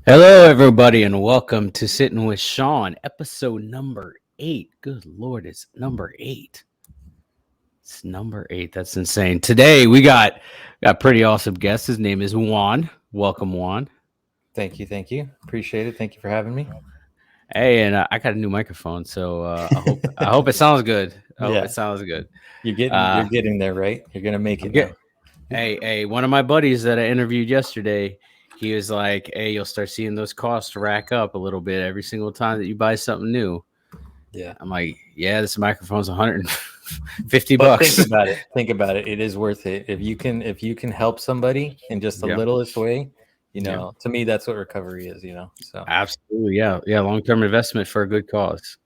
Hello, everybody, and welcome to Sitting with Sean, episode number 8. Good Lord, it's number 8. It's number 8. That's insane. Today we got a pretty awesome guest. His name is Juan. Welcome, Juan. Thank you. Thank you. Appreciate it. Thank you for having me. Hey, and I got a new microphone, so I hope it sounds good. I hope it Yeah, sounds good. you're getting there, right? You're gonna make it Get, now. hey, one of my buddies that I interviewed yesterday, he was like, "Hey, you'll start seeing those costs rack up a little bit every single time that you buy something new." Yeah. I'm like, yeah, this microphone's 150 But bucks. think about it. It is worth it. If you can help somebody in just the Yeah. littlest way, Yeah. to me that's what recovery is, So Absolutely. Yeah. Yeah. Long term investment for a good cause.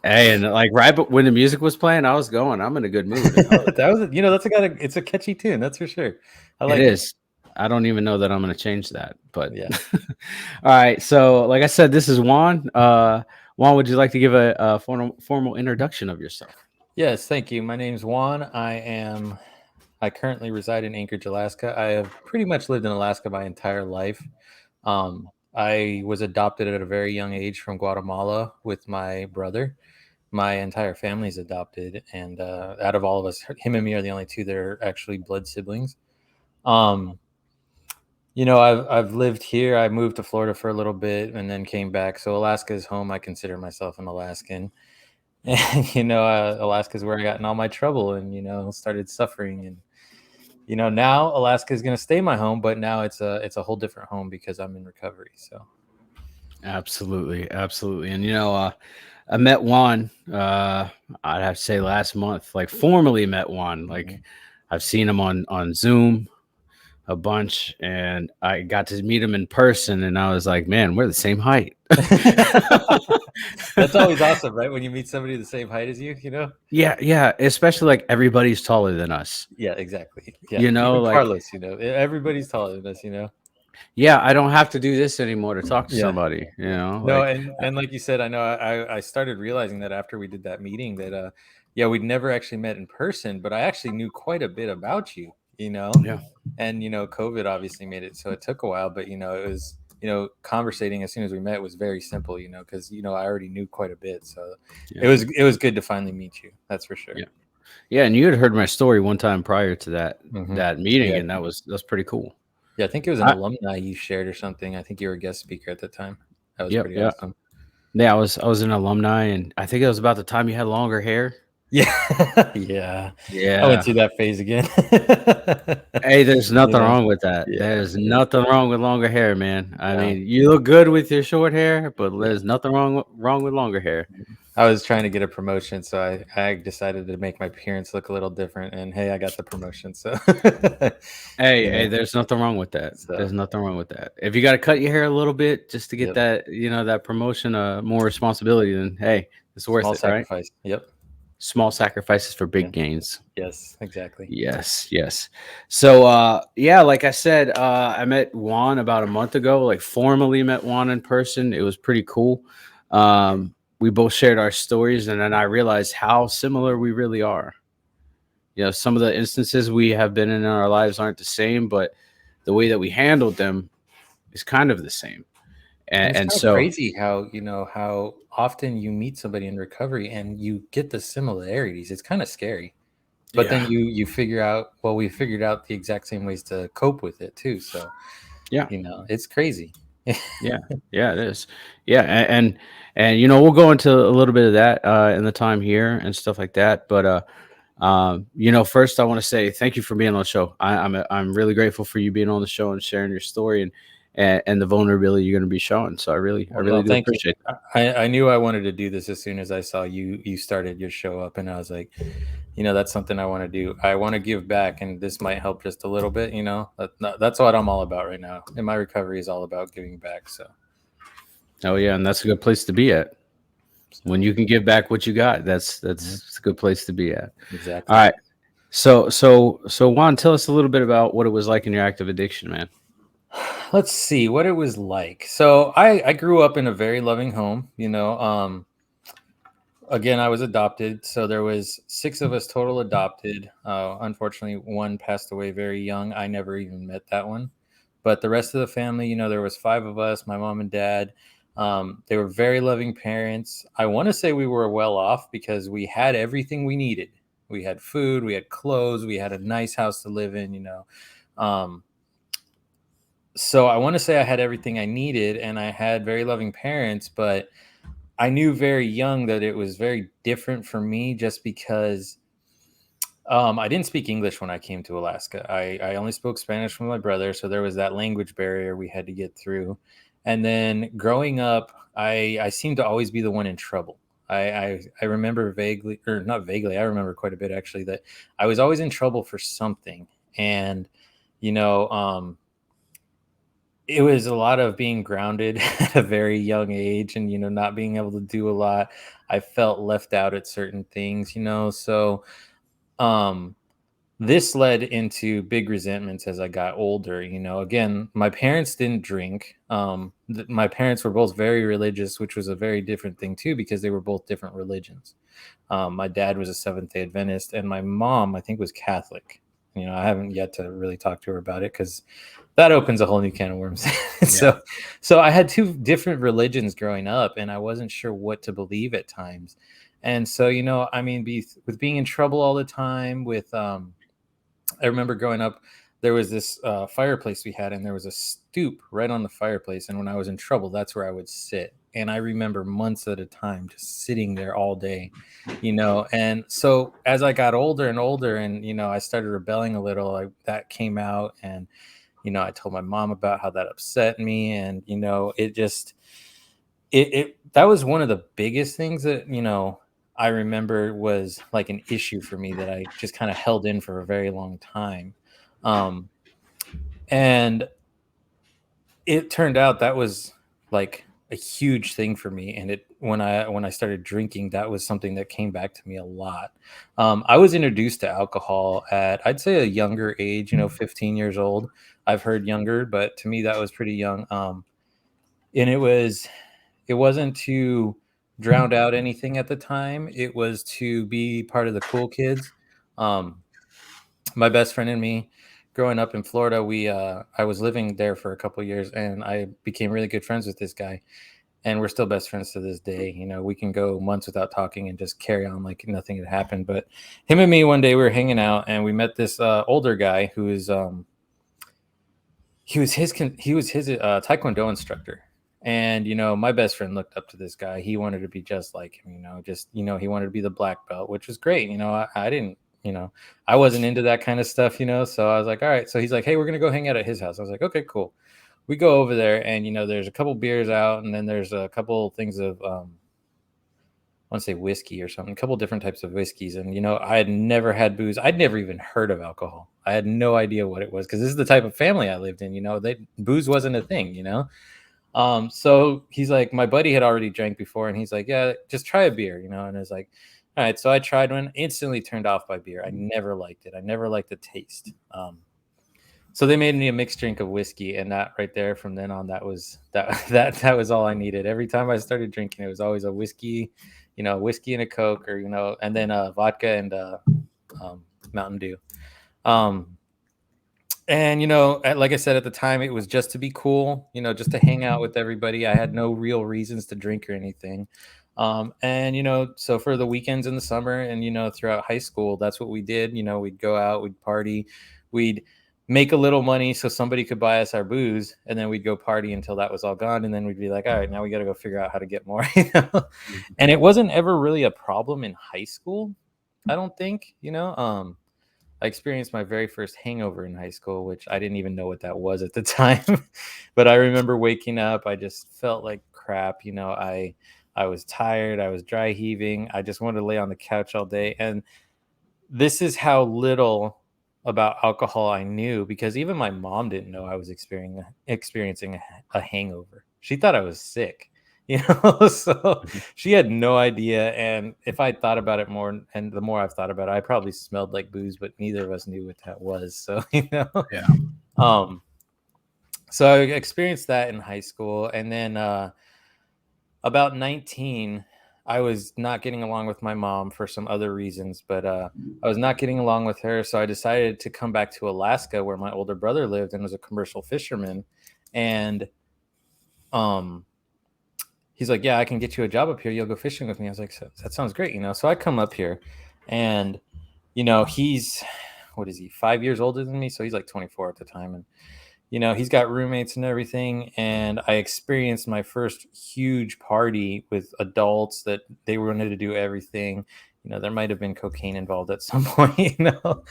Hey, and like right but when the music was playing, I was going. I'm in a good mood. it's a catchy tune, that's for sure. I It like it. is. I don't even know that I'm gonna change that. But Yeah. all right. So like I said, this is Juan. Juan, would you like to give a formal introduction of yourself? Yes, thank you. My name's Juan. I currently reside in Anchorage, Alaska. I have pretty much lived in Alaska my entire life. I was adopted at a very young age from Guatemala with my brother. My entire family's adopted, and out of all of us, him and me are the only two that are actually blood siblings. Um, I've lived here. I moved to Florida for a little bit and then came back. So Alaska is home. I consider myself an Alaskan, and Alaska is where I got in all my trouble, and started suffering. And now Alaska is going to stay my home, but now it's a whole different home because I'm in recovery. So Absolutely, absolutely. And I met Juan. I'd have to say last month. Like formally met Juan. Like I've seen him on Zoom a bunch, and I got to meet him in person, and I was like, man, we're the same height. that's always awesome, right? When you meet somebody the same height as you. Yeah, yeah. Especially like everybody's taller than us. Yeah, exactly. Yeah, even Like Carlos, everybody's taller than us. yeah, I don't have to do this anymore to talk to Yeah. somebody. No, and like you said, I know I started realizing that after we did that meeting that yeah, we'd never actually met in person, but I actually knew quite a bit about you. yeah, And COVID obviously made it so it took a while, but it was conversating as soon as we met was very simple, because I already knew quite a bit, so yeah, it was good to finally meet you, that's for sure. yeah, yeah. And you had heard my story one time prior to that meeting, Yeah, and that's pretty cool. yeah, I think it was an I, alumni you shared or something. I think you were a guest speaker at the time. That was yep, pretty yep. awesome. Yeah, I was an alumni, and I think it was about the time you had longer hair. Yeah. Yeah, I went Yeah. through that phase again. Hey, there's you nothing know wrong with that. yeah, There's nothing wrong with longer hair, man. I no, mean, you look good with your short hair, but yeah. there's nothing wrong with longer hair. I was trying to get a promotion, so I decided to make my appearance look a little different, and hey, I got the promotion. So, Hey, yeah. there's nothing wrong with that. So, There's nothing wrong with that. If you got to cut your hair a little bit just to get yep. that promotion, more responsibility, then hey, it's worth Small it, right? sacrifice. Yep. Small sacrifices for Yeah. big gains. Yes. Exactly. Yes, yes. So yeah, like I said, I met Juan about a month ago, like formally met Juan in person. It was pretty cool. We both shared our stories, and then I realized how similar we really are. Some of the instances we have been in our lives aren't the same, but the way that we handled them is kind of the same. And it's And kind of so crazy how often you meet somebody in recovery and you get the similarities. It's kind of scary. But then yeah, you figure out, well, we figured out the exact same ways to cope with it too. So, yeah, it's crazy. yeah, yeah, it is. Yeah, and we'll go into a little bit of that in the time here and stuff like that. But first I want to say thank you for being on the show. I'm really grateful for you being on the show and sharing your story and the vulnerability you're going to be showing. So I Well, no, really do thank you. appreciate that. I knew I wanted to do this as soon as I saw you started your show up, and I was like, that's something I want to do. I want to give back, and this might help just a little bit. That's what I'm all about right now. And my recovery is all about giving back. So, Oh yeah, and that's a good place to be at. When you can give back what you got, that's mhm, that's a good place to be at. All exactly. right. So Juan, tell us a little bit about what it was like in your active addiction, man. Let's see what it was like. So I grew up in a very loving home. Again, I was adopted, so there was 6 of us total adopted. Unfortunately, one passed away very young. I never even met that one, But the rest of the family, there was 5 of us, my mom and dad. They were very loving parents. I want to say we were well off because we had everything we needed. We had food, we had clothes, we had a nice house to live in. Um, so I want to say I had everything I needed, and I had very loving parents, but I knew very young that it was very different for me just because I didn't speak English when I came to Alaska. I only spoke Spanish with my brother, so there was that language barrier we had to get through. And then growing up, I seemed to always be the one in trouble. I remember vaguely, or not vaguely, I remember quite a bit actually, that I was always in trouble for something. And, you know, um, it was a lot of being grounded at a very young age and, not being able to do a lot. I felt left out at certain things. So, um, this led into big resentments as I got older. Again, my parents didn't drink. My parents were both very religious, which was a very different thing too, because they were both different religions. My dad was a Seventh Day Adventist, and my mom, I think, was Catholic. I haven't yet to really talk to her about it because that opens a whole new can of worms. Yeah. so I had two different religions growing up, and I wasn't sure what to believe at times. And so, I mean, with being in trouble all the time, I remember growing up, there was this fireplace we had, and there was a stoop right on the fireplace. And when I was in trouble, that's where I would sit. And I remember months at a time just sitting there all day. And so as I got older and older, and I started rebelling a little, that came out, and I told my mom about how that upset me, and it just it that was one of the biggest things that I remember was like an issue for me that I just kind of held in for a very long time. Um, and it turned out that was like a huge thing for me. And when I started drinking, that was something that came back to me a lot. I was introduced to alcohol at, I'd say, a younger age, 15 years old. I've heard younger, but to me that was pretty young. And it wasn't to drown out anything at the time. It was to be part of the cool kids. Um, my best friend and me, growing up in Florida, I was living there for a couple of years, and I became really good friends with this guy, and we're still best friends to this day. We can go months without talking and just carry on like nothing had happened. But him and me, one day we were hanging out, and we met this older guy who is he was his taekwondo instructor. And my best friend looked up to this guy. He wanted to be just like him. He wanted to be the black belt, which was great. I didn't, I wasn't into that kind of stuff. So I was like, all right. So he's like, hey, we're gonna go hang out at his house. I was like, okay, cool. We go over there, and there's a couple beers out, and then there's a couple things of I want to say whiskey or something, a couple different types of whiskeys. And, I had never had booze. I'd never even heard of alcohol. I had no idea what it was, because this is the type of family I lived in. Booze wasn't a thing. So he's like, my buddy had already drank before, and he's like, yeah, just try a beer. And I was like, all right. So I tried one, instantly turned off by beer. I never liked it. I never liked the taste. So they made me a mixed drink of whiskey, and that right there, from then on, that was that was all I needed. Every time I started drinking, it was always a whiskey, whiskey and a Coke, or and then vodka and Mountain Dew. Um, and like I said, at the time, it was just to be cool, just to hang out with everybody. I had no real reasons to drink or anything. And so for the weekends in the summer, and throughout high school, that's what we did. We'd go out, we'd party, we'd make a little money so somebody could buy us our booze, and then we'd go party until that was all gone, and then we'd be like, all right, now we got to go figure out how to get more. And it wasn't ever really a problem in high school, I don't think. I experienced my very first hangover in high school, which I didn't even know what that was at the time. But I remember waking up, I just felt like crap. I was tired, I was dry heaving, I just wanted to lay on the couch all day. And this is how little about alcohol I knew, because even my mom didn't know I was experiencing a hangover. She thought I was sick, so Mhm. she had no idea. And if I thought about it more, and the more I've thought about it, I probably smelled like booze, but neither of us knew what that was. So, Yeah. um, so I experienced that in high school. And then about 19, I was not getting along with my mom for some other reasons, but I was not getting along with her. So I decided to come back to Alaska where my older brother lived and was a commercial fisherman. And um, he's like, yeah, I can get you a job up here. You'll go fishing with me. I was like, that sounds great, So I come up here and, he's, what is he, 5 years older than me? So he's like 24 at the time. And he's got roommates and everything. And I experienced my first huge party with adults that they wanted to do everything. There might have been cocaine involved at some point.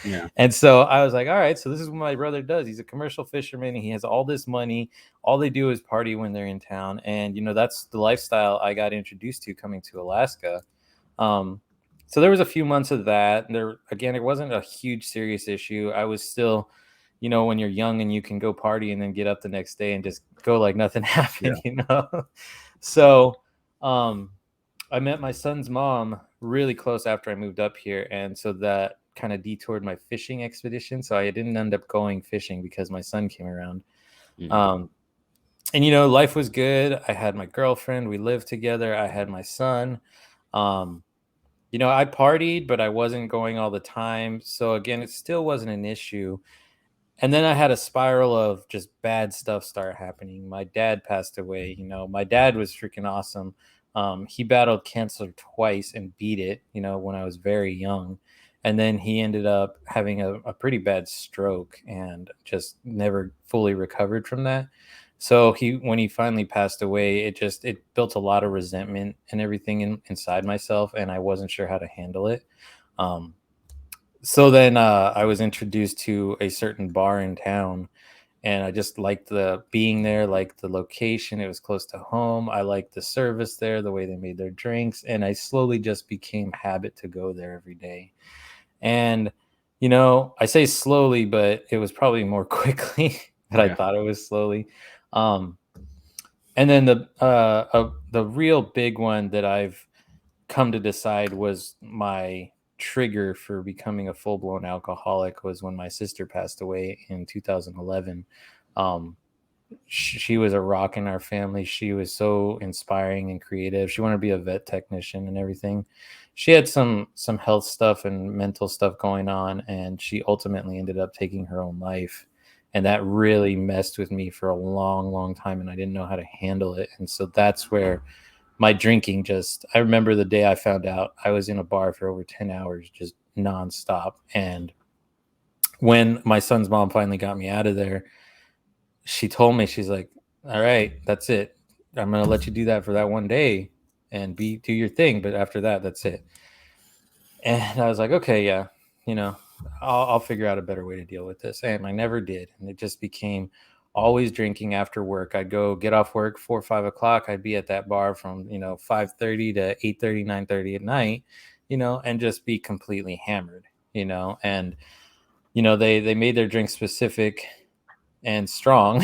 Yeah. And so I was like, all right, so this is what my brother does. He's a commercial fisherman. And he has all this money. All they do is party when they're in town. And, that's the lifestyle I got introduced to coming to Alaska. So there was a few months of that. There, again, it wasn't a huge serious issue. I was still, when you're young and you can go party and then get up the next day and just go like nothing happened, So I met my son's mom really close after I moved up here. And so that kind of detoured my fishing expedition. So I didn't end up going fishing because my son came around. Mm. And, life was good. I had my girlfriend. We lived together. I had my son. I partied, but I wasn't going all the time. So again, it still wasn't an issue. And then I had a spiral of just bad stuff start happening. My dad passed away. My dad was freaking awesome. He battled cancer twice and beat it, when I was very young. And then he ended up having a pretty bad stroke and just never fully recovered from that. So when he finally passed away, it built a lot of resentment and everything inside myself, and I wasn't sure how to handle it. So then I was introduced to a certain bar in town, and I just liked the being there, like the location. It was close to home. I liked the service there, the way they made their drinks, and I slowly just became habit to go there every day. And I say slowly, but it was probably more quickly than I thought it was slowly. And then the real big one that I've come to decide was my trigger for becoming a full-blown alcoholic was when my sister passed away in 2011. She was a rock in our family. She was so inspiring and creative. She wanted to be a vet technician and everything. She had some health stuff and mental stuff going on, and she ultimately ended up taking her own life. And that really messed with me for a long, long time, and I didn't know how to handle it. And so that's where my drinking I remember the day I found out. I was in a bar for over 10 hours, just nonstop. And when my son's mom finally got me out of there, she told me, she's like, all right, that's it. I'm going to let you do that for that one day and do your thing. But after that, that's it. And I was like, okay, yeah, I'll figure out a better way to deal with this. And I never did. And it just became always drinking after work. I'd go get off work 4 or 5 o'clock. I'd be at that bar from, 5:30 to 8:30, 9:30 at night, and just be completely hammered, and, they made their drink specific and strong.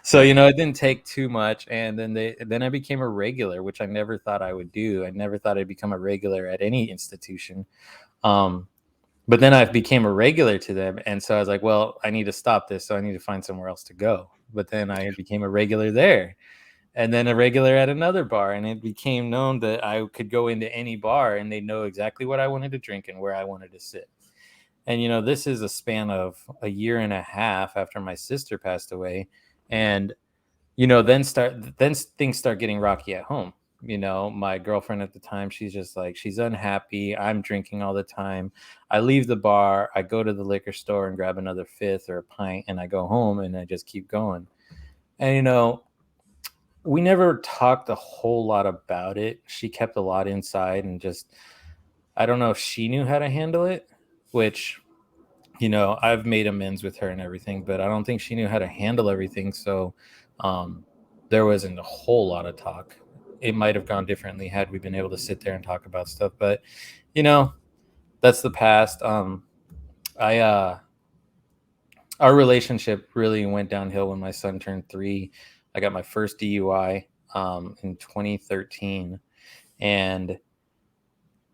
So, it didn't take too much. And then I became a regular, which I never thought I would do. I never thought I'd become a regular at any institution. But then I became a regular to them. And so I was like, well, I need to stop this. So I need to find somewhere else to go. But then I became a regular there, and then a regular at another bar. And it became known that I could go into any bar and they know exactly what I wanted to drink and where I wanted to sit. And, this is a span of a year and a half after my sister passed away. And, then things start getting rocky at home. My girlfriend at the time, she's just like, she's unhappy. I'm drinking all the time. I leave the bar, I go to the liquor store and grab another fifth or a pint, and I go home and I just keep going. And, we never talked a whole lot about it. She kept a lot inside, and just, I don't know if she knew how to handle it, which, I've made amends with her and everything, but I don't think she knew how to handle everything. So there wasn't a whole lot of talk. It might have gone differently had we been able to sit there and talk about stuff, but that's the past. I Our relationship really went downhill when my son turned 3. I got my first DUI in 2013, and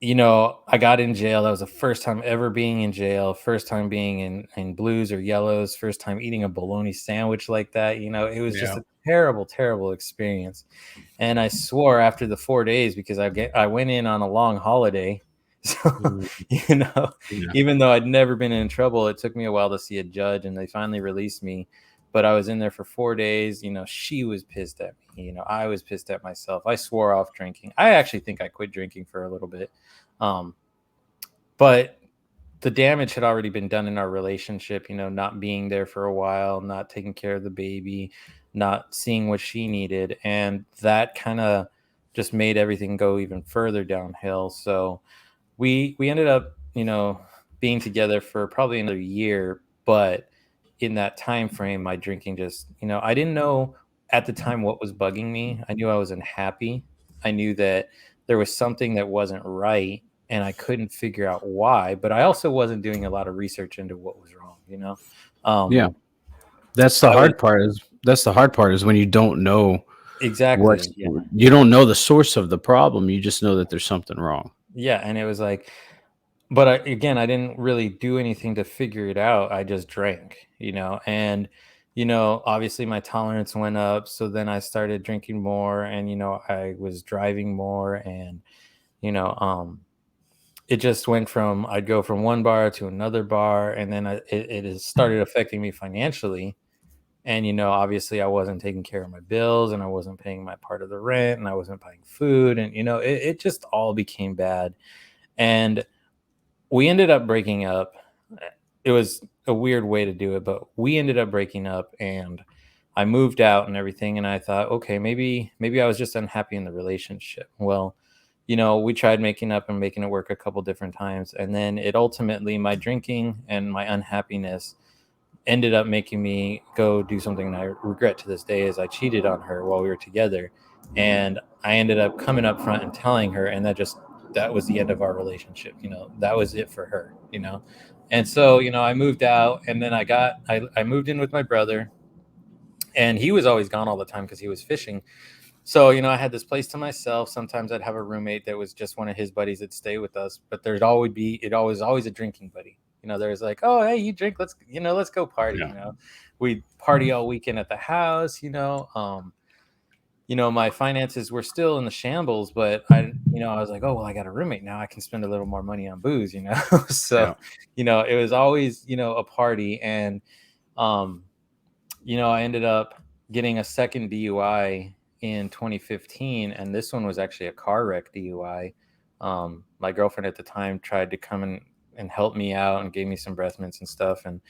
I got in jail. That was the first time ever being in jail, first time being in blues or yellows, first time eating a bologna sandwich like that. It was just Yeah. a terrible, terrible experience. And I swore after the 4 days, because I went in on a long holiday. So, Mm, you know, yeah. even though I'd never been in trouble, it took me a while to see a judge, and they finally released me. But I was in there for 4 days. She was pissed at me. I was pissed at myself. I swore off drinking. I actually think I quit drinking for a little bit. Um, but the damage had already been done in our relationship, not being there for a while, not taking care of the baby, not seeing what she needed. And that kind of just made everything go even further downhill. So we ended up, being together for probably another year. But in that time frame, my drinking just, I didn't know at the time what was bugging me. I knew I was unhappy. I knew that there was something that wasn't right, and I couldn't figure out why. But I also wasn't doing a lot of research into what was wrong. Yeah. um That's the I was hard part is when you don't know exactly, what's yeah. you don't know the source of the problem. You just know that there's something wrong. Yeah, and it was like, but again, I didn't really do anything to figure it out. I just drank, and obviously my tolerance went up. So then I started drinking more, and I was driving more, and you know, it just went from, I'd go from one bar to another bar, and then it has started affecting me financially. And obviously I wasn't taking care of my bills, and I wasn't paying my part of the rent, and I wasn't buying food, and it just all became bad. And we ended up breaking up. It was a weird way to do it, but we ended up breaking up, and I moved out and everything. And I thought, okay, maybe I was just unhappy in the relationship. Well, we tried making up and making it work a couple different times, and then it ultimately, my drinking and my unhappiness ended up making me go do something I regret to this day, is I cheated on her while we were together. And I ended up coming up front and telling her, and that was the end of our relationship. That was it for her. And so, I moved out, and then I moved in with my brother, and he was always gone all the time because he was fishing. So, I had this place to myself. Sometimes I'd have a roommate that was just one of his buddies that stay with us, but always a drinking buddy. There's like, oh, hey, you drink, let's go party. Yeah. We party all weekend at the house. My finances were still in the shambles, but I was like, oh, well, I got a roommate now. I can spend a little more money on booze. So, Yeah. it was always, a party. And, um, I ended up getting a second DUI in 2015, and this one was actually a car wreck DUI. My girlfriend at the time tried to come and help me out and gave me some breath mints and stuff, and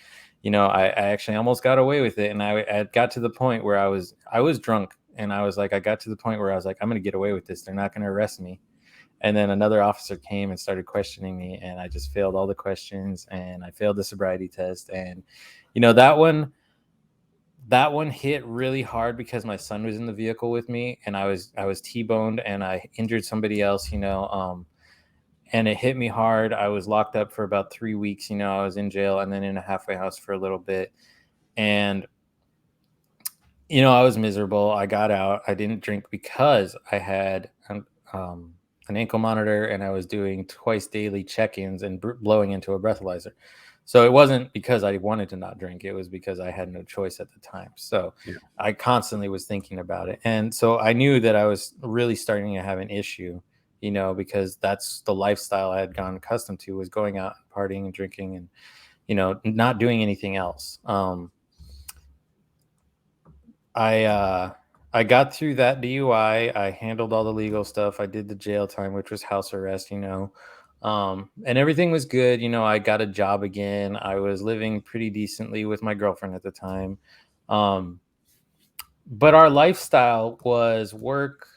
I actually almost got away with it. And I got to the point where I was drunk, and I got to the point where I was like, I'm gonna get away with this. They're not gonna arrest me. And then another officer came and started questioning me, and I just failed all the questions, and I failed the sobriety test. And that one hit really hard because my son was in the vehicle with me, and I was T-boned, and I injured somebody else. And it hit me hard. I was locked up for about 3 weeks. I was in jail and then in a halfway house for a little bit. And I was miserable. I got out. I didn't drink because I had an ankle monitor, and I was doing twice daily check-ins and blowing into a breathalyzer. So it wasn't because I wanted to not drink. It was because I had no choice at the time. So Yeah. I constantly was thinking about it. And so I knew that I was really starting to have an issue, because that's the lifestyle I had gotten accustomed to, was going out and partying and drinking, and, not doing anything else. I got through that DUI. I handled all the legal stuff. I did the jail time, which was house arrest. And everything was good. I got a job again. I was living pretty decently with my girlfriend at the time. Um, but our lifestyle was work,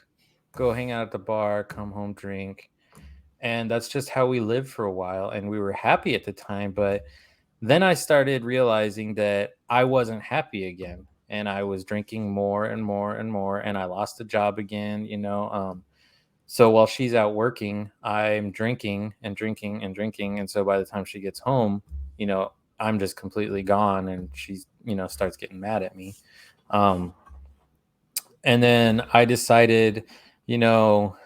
go hang out at the bar, come home, drink. And that's just how we lived for a while. And we were happy at the time. But then I started realizing that I wasn't happy again. And I was drinking more and more and more. And I lost a job again. So while she's out working, I'm drinking and drinking and drinking. And so by the time she gets home, you know, I'm just completely gone, and she's, starts getting mad at me. Um, and then I decided, you know,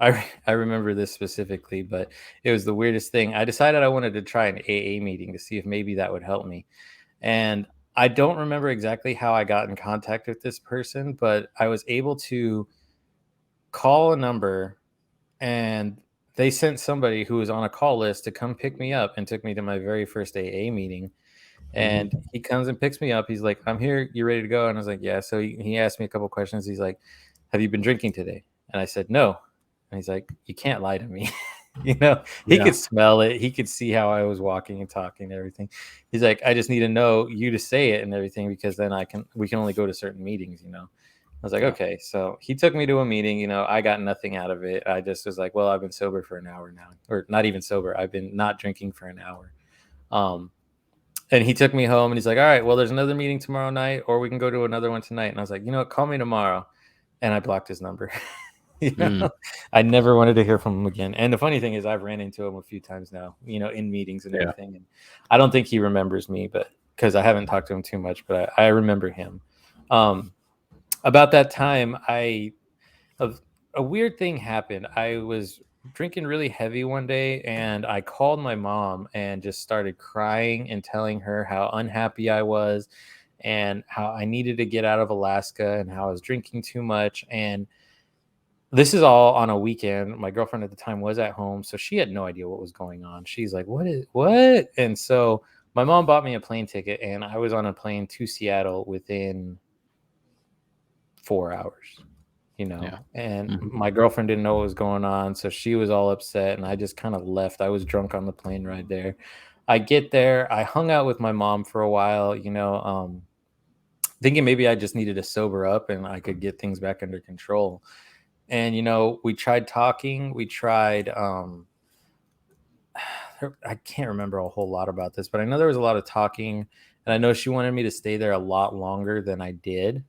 I remember this specifically, but it was the weirdest thing. I decided I wanted to try an AA meeting to see if maybe that would help me. And I don't remember exactly how I got in contact with this person, but I was able to call a number, and they sent somebody who was on a call list to come pick me up and took me to my very first AA meeting. And Mhm. he comes and picks me up. He's like, "I'm here. You ready to go?" And I was like, "Yeah." So he asked me a couple questions. He's like, "Have you been drinking today?" And I said, "No." And he's like, "You can't lie to me." He Yeah. could smell it. He could see how I was walking and talking and everything. He's like, "I just need to know you to say it and everything, because then we can only go to certain meetings." I was like, Yeah. "Okay." So he took me to a meeting. I got nothing out of it. I just was like, "Well, I've been sober for an hour now, or not even sober. I've been not drinking for an hour." Um, and he took me home, and he's like, "All right, well, there's another meeting tomorrow night, or we can go to another one tonight." And I was like, "You know what? Call me tomorrow." And I blocked his number. you know, Mm. I never wanted to hear from him again. And the funny thing is, I've ran into him a few times now, in meetings and Yeah. everything. And I don't think he remembers me, but because I haven't talked to him too much, but I remember him. Um, about that time, a, a weird thing happened. I was drinking really heavy one day, and I called my mom and just started crying and telling her how unhappy I was and how I needed to get out of Alaska and how I was drinking too much. And this is all on a weekend. My girlfriend at the time was at home, so she had no idea what was going on. She's like, what?" And so my mom bought me a plane ticket, and I was on a plane to Seattle within 4 hours. Yeah. And Mhm. my girlfriend didn't know what was going on, so she was all upset, and I just kind of left. I was drunk on the plane ride there. I get there, I hung out with my mom for a while, thinking maybe I just needed to sober up and I could get things back under control. And we tried talking, we tried I can't remember a whole lot about this, but I know there was a lot of talking, and I know she wanted me to stay there a lot longer than I did.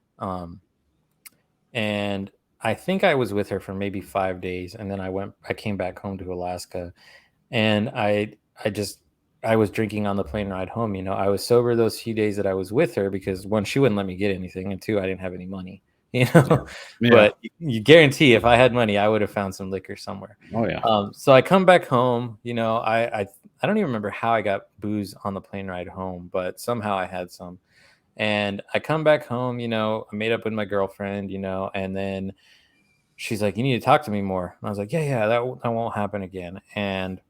And I think I was with her for maybe 5 days, and then I came back home to Alaska, and I just I was drinking on the plane ride home. I was sober those few days that I was with her, because one, she wouldn't let me get anything, and two, I didn't have any money. You Yeah. know, Yeah. but you guarantee if I had money, I would have found some liquor somewhere. Oh yeah. So I come back home. I don't even remember how I got booze on the plane ride home, but somehow I had some. And I come back home, I made up with my girlfriend, and then she's like, "You need to talk to me more." And I was like, "Yeah, yeah, that won't happen again." And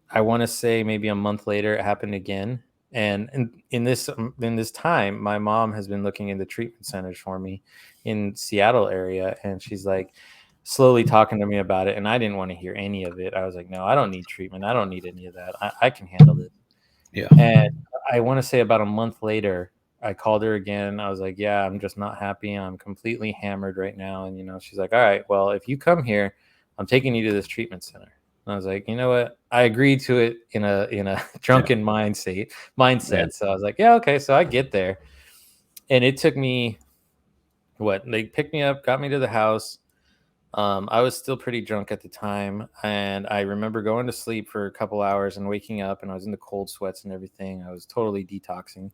I want to say maybe a month later, it happened again. And in this time, my mom has been looking into treatment centers for me in Seattle area, and she's like slowly talking to me about it. And I didn't want to hear any of it. I was like, "No, I don't need treatment. I don't need any of that. I can handle this." Yeah. And I want to say about a month later, I called her again. I was like, "Yeah, I'm just not happy. I'm completely hammered right now." And she's like, "All right, well, if you come here, I'm taking you to this treatment center." And I was like, "You know what?" I agreed to it in a Yeah. drunken Yeah. mindset. So I was like, "Yeah, okay." So I get there, and it took me what? They picked me up, got me to the house. I was still pretty drunk at the time, and I remember going to sleep for a couple hours and waking up, and I was in the cold sweats and everything. I was totally detoxing.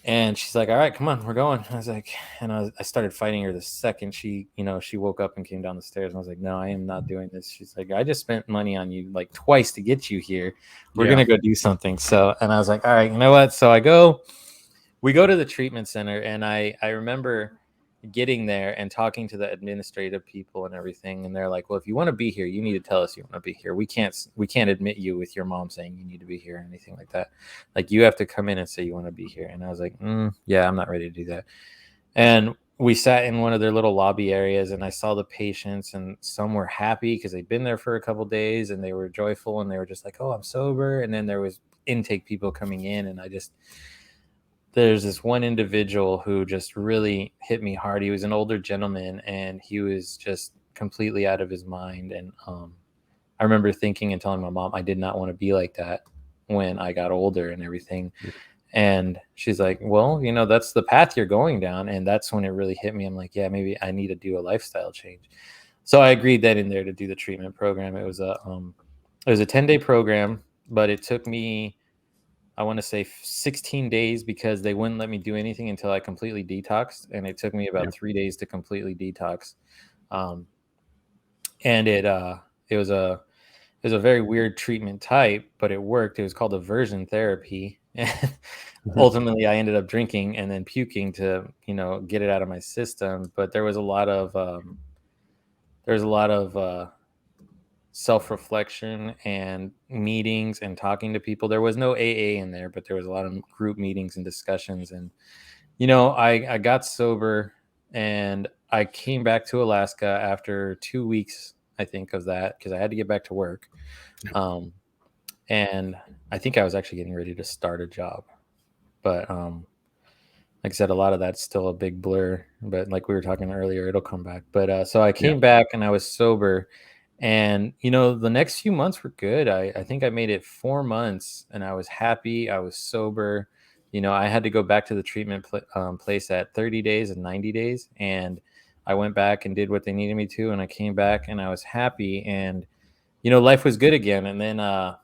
And she's like, "All right, come on, we're going." I was like, I started fighting her the second she woke up and came down the stairs. And I was like, "No, I am not doing this." She's like, "I just spent money on you like twice to get you here. We're Yeah. gonna go do something." So, and I was like, "All right, you know what?" So we go to the treatment center, and I remember getting there and talking to the administrative people and everything, and they're like, "Well, if you want to be here, you need to tell us you want to be here. We can't admit you with your mom saying you need to be here or anything like that. Like, you have to come in and say you want to be here." And I was like, "Yeah, I'm not ready to do that." And we sat in one of their little lobby areas, and I saw the patients, and some were happy because they'd been there for a couple days, and they were joyful, and they were just like, "Oh, I'm sober." And then there was intake people coming in, and there's this one individual who just really hit me hard. He was an older gentleman, and he was just completely out of his mind. And I remember thinking and telling my mom I did not want to be like that when I got older and everything. And she's like, "Well, that's the path you're going down." And that's when it really hit me. I'm like, "Yeah, maybe I need to do a lifestyle change." So I agreed then and there to do the treatment program. It was a 10-day program, but it took me, I want to say, 16 days, because they wouldn't let me do anything until I completely detoxed. And it took me Yeah. about 3 days to completely detox. Um, and it was a very weird treatment type, but it worked. It was called aversion therapy. And Mhm. ultimately I ended up drinking and then puking to, get it out of my system. But there was a lot of self-reflection and meetings and talking to people. There was no AA in there, but there was a lot of group meetings and discussions. And I got sober, and I came back to Alaska after 2 weeks, I think, of that, because I had to get back to work. um, and I think I was actually getting ready to start a job, but like I said, a lot of that's still a big blur. But like we were talking earlier, it'll come back. But so I Yeah. came back and I was sober, and the next few months were good. I think I made it 4 months, and I was happy. I was sober. I had to go back to the treatment place at 30 days and 90 days, and I went back and did what they needed me to, and I came back and I was happy, and life was good again. And then I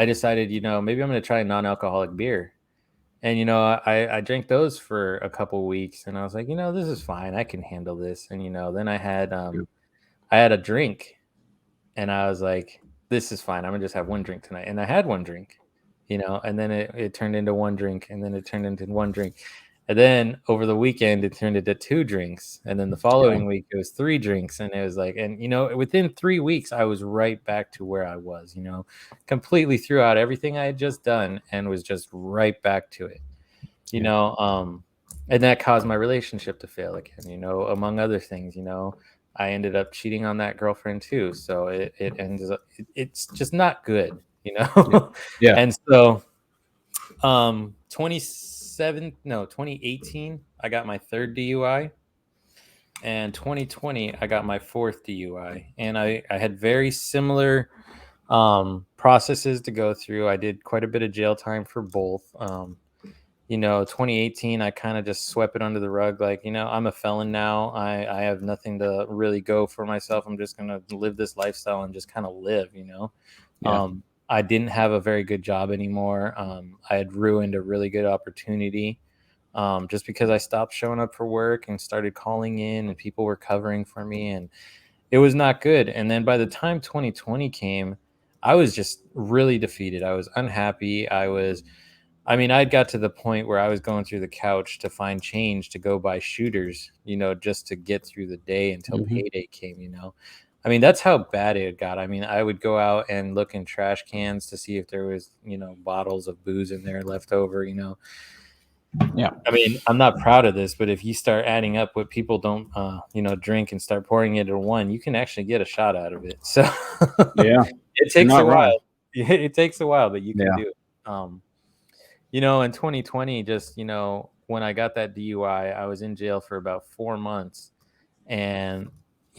decided, maybe I'm going to try a non-alcoholic beer. And I drank those for a couple weeks, and I was like, this is fine. I can handle this. And then I had a drink, and I was like, this is fine. I'm gonna just have one drink tonight. And I had one drink, and then it turned into one drink, and then it turned into one drink. And then over the weekend, it turned into two drinks. And then the Yeah. following week, it was three drinks. And it was like, and within 3 weeks, I was right back to where I was, completely threw out everything I had just done and was just right back to it, you Yeah. know. And that caused my relationship to fail again, among other things. I ended up cheating on that girlfriend too, so it ends up, it's just not good, Yeah. Yeah. and so 2018 I got my third DUI, and 2020 I got my fourth DUI, and I had very similar processes to go through. I did quite a bit of jail time for both. 2018, I kind of just swept it under the rug. Like, I'm a felon now. I have nothing to really go for myself. I'm just going to live this lifestyle and just kind of live. Yeah. I didn't have a very good job anymore. I had ruined a really good opportunity, just because I stopped showing up for work and started calling in, and people were covering for me, and it was not good. And then by the time 2020 came, I was just really defeated. I was unhappy. I mean, I got to the point where I was going through the couch to find change to go buy shooters, just to get through the day until Hmm. payday came. I mean, that's how bad it got. I mean, I would go out and look in trash cans to see if there was, bottles of booze in there left over. Yeah. I mean, I'm not proud of this, but if you start adding up what people don't, drink, and start pouring it in one, you can actually get a shot out of it. So Yeah. it You're takes a not while. wrong. It takes a while, but you can Yeah. do it. In 2020, just, when I got that DUI, I was in jail for about 4 months. And,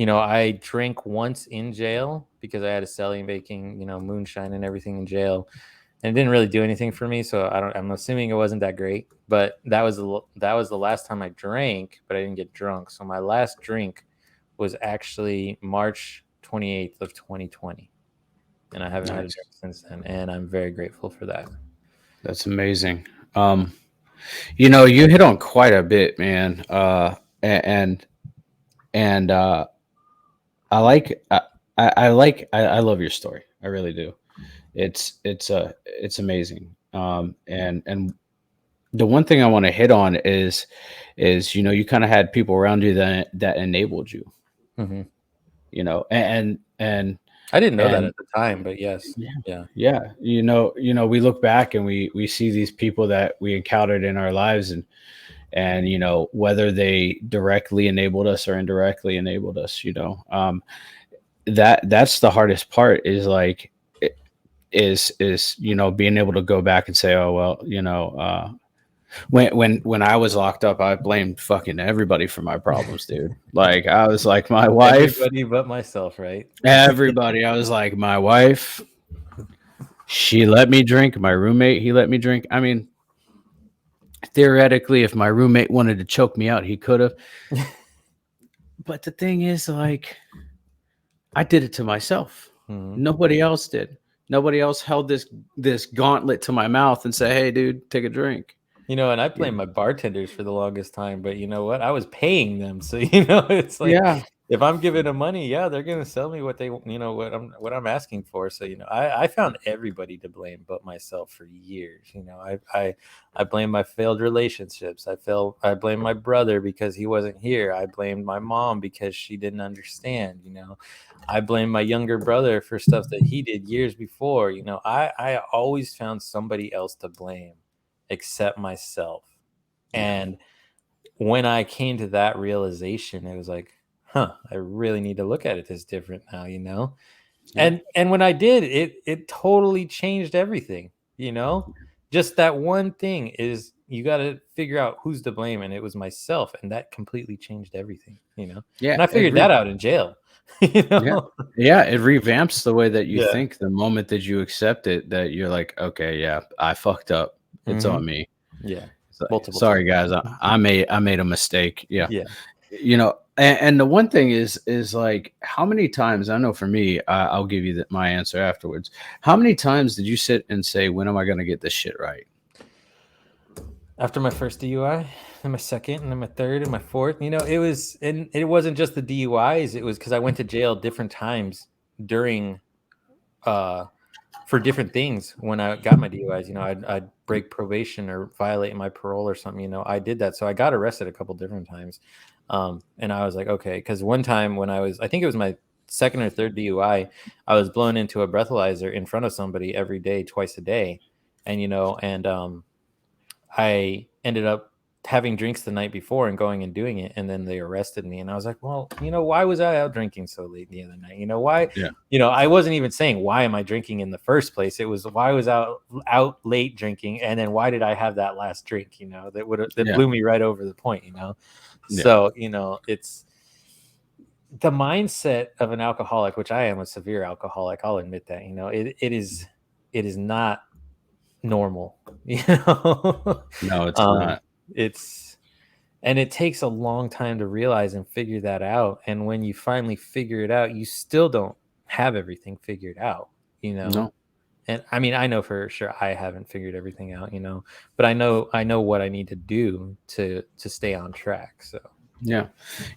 I drank once in jail because I had a cellie making, moonshine and everything in jail. And it didn't really do anything for me. So I'm assuming it wasn't that great. But that was the last time I drank, but I didn't get drunk. So my last drink was actually March 28th of 2020. And I haven't had a Nice. drink since then. And I'm very grateful for that. That's amazing. You hit on quite a bit, man. And I like I love your story. I really do. It's amazing. And the one thing I want to hit on is you kind of had people around you that enabled you. Hmm. And I didn't know that and at the time, but yes. yeah, Yeah. yeah. We look back and we see these people that we encountered in our lives, and whether they directly enabled us or indirectly enabled us. That's the hardest part, is like is being able to go back and say, oh well, when I was locked up, I blamed fucking everybody for my problems, dude. Like, I was like, my wife, Everybody but myself, right? everybody. I was like, my wife, she let me drink. My roommate, he let me drink. I mean, theoretically, if my roommate wanted to choke me out, he could have. But the thing is, like, I did it to myself. Hmm. Nobody else did. Nobody else held this gauntlet to my mouth and said, "Hey, dude, take a drink." And I Yeah, blamed my bartenders for the longest time, but you know what? I was paying them, so it's like, yeah, if I'm giving them money, yeah, they're gonna sell me what they, what I'm asking for. So I found everybody to blame but myself for years. I blame my failed relationships. I blame my brother because he wasn't here. I blamed my mom because she didn't understand. I blame my younger brother for stuff that he did years before. I always found somebody else to blame except myself. Yeah. And when I came to that realization, it was like, I really need to look at it this different now. Yeah. And when I did, it totally changed everything, you know? Just that one thing is you got to figure out who's to blame, and it was myself, and that completely changed everything. Yeah. And I figured that out in jail. you Yeah. know? Yeah. It revamps the way that you Yeah. think the moment that you accept it, that you're like, okay, yeah, I fucked up. It's Mhm. on me. Yeah. So, Multiple sorry, times. guys. I made a mistake. Yeah. Yeah. And the one thing is like, how many times, I know for me, I'll give you my answer afterwards. How many times did you sit and say, when am I going to get this shit right? After my first DUI, and my second, and then my third, and my fourth, it wasn't just the DUIs. It was because I went to jail different times during, uh, for different things when I got my DUIs. I'd break probation or violate my parole or something. I did that, so I got arrested a couple different times. And I was like, okay, because one time when I think it was my second or third DUI, I was blown into a breathalyzer in front of somebody every day, twice a day, and I ended up having drinks the night before and going and doing it, and then they arrested me, and I was like, well, why was I out drinking so late the other night? Why? Yeah. I wasn't even saying why am I drinking in the first place. It was why was out late drinking, and then why did I have that last drink? That Yeah. blew me right over the point. Yeah. So it's the mindset of an alcoholic, which I am a severe alcoholic. I'll admit that. It is not normal. you know No, it's um not. it's and it takes a long time to realize and figure that out, and when you finally figure it out, you still don't have everything figured out you know No. and I mean, I know for sure I haven't figured everything out, but I know what I need to do to stay on track. So Yeah.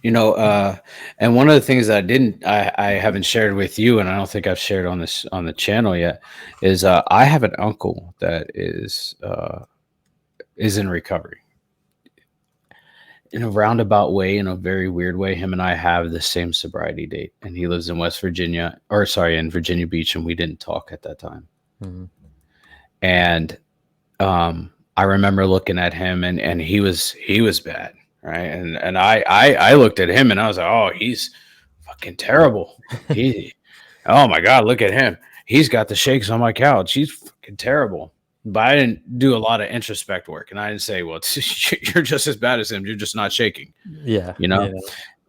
And one of the things that I haven't shared with you, and I don't think I've shared on the channel yet, is I have an uncle that is in recovery. In a roundabout way, in a very weird way, him and I have the same sobriety date, and he lives in West Virginia, or sorry, in Virginia Beach, and we didn't talk at that time. mhm. And I remember looking at him, and he was bad, right? And I looked at him, and I was like, oh, he's fucking terrible. He, oh my god, look at him. He's got the shakes on my couch. He's fucking terrible. But I didn't do a lot of introspect work, and I didn't say, well, you're just as bad as him. You're just not shaking, Yeah, you know.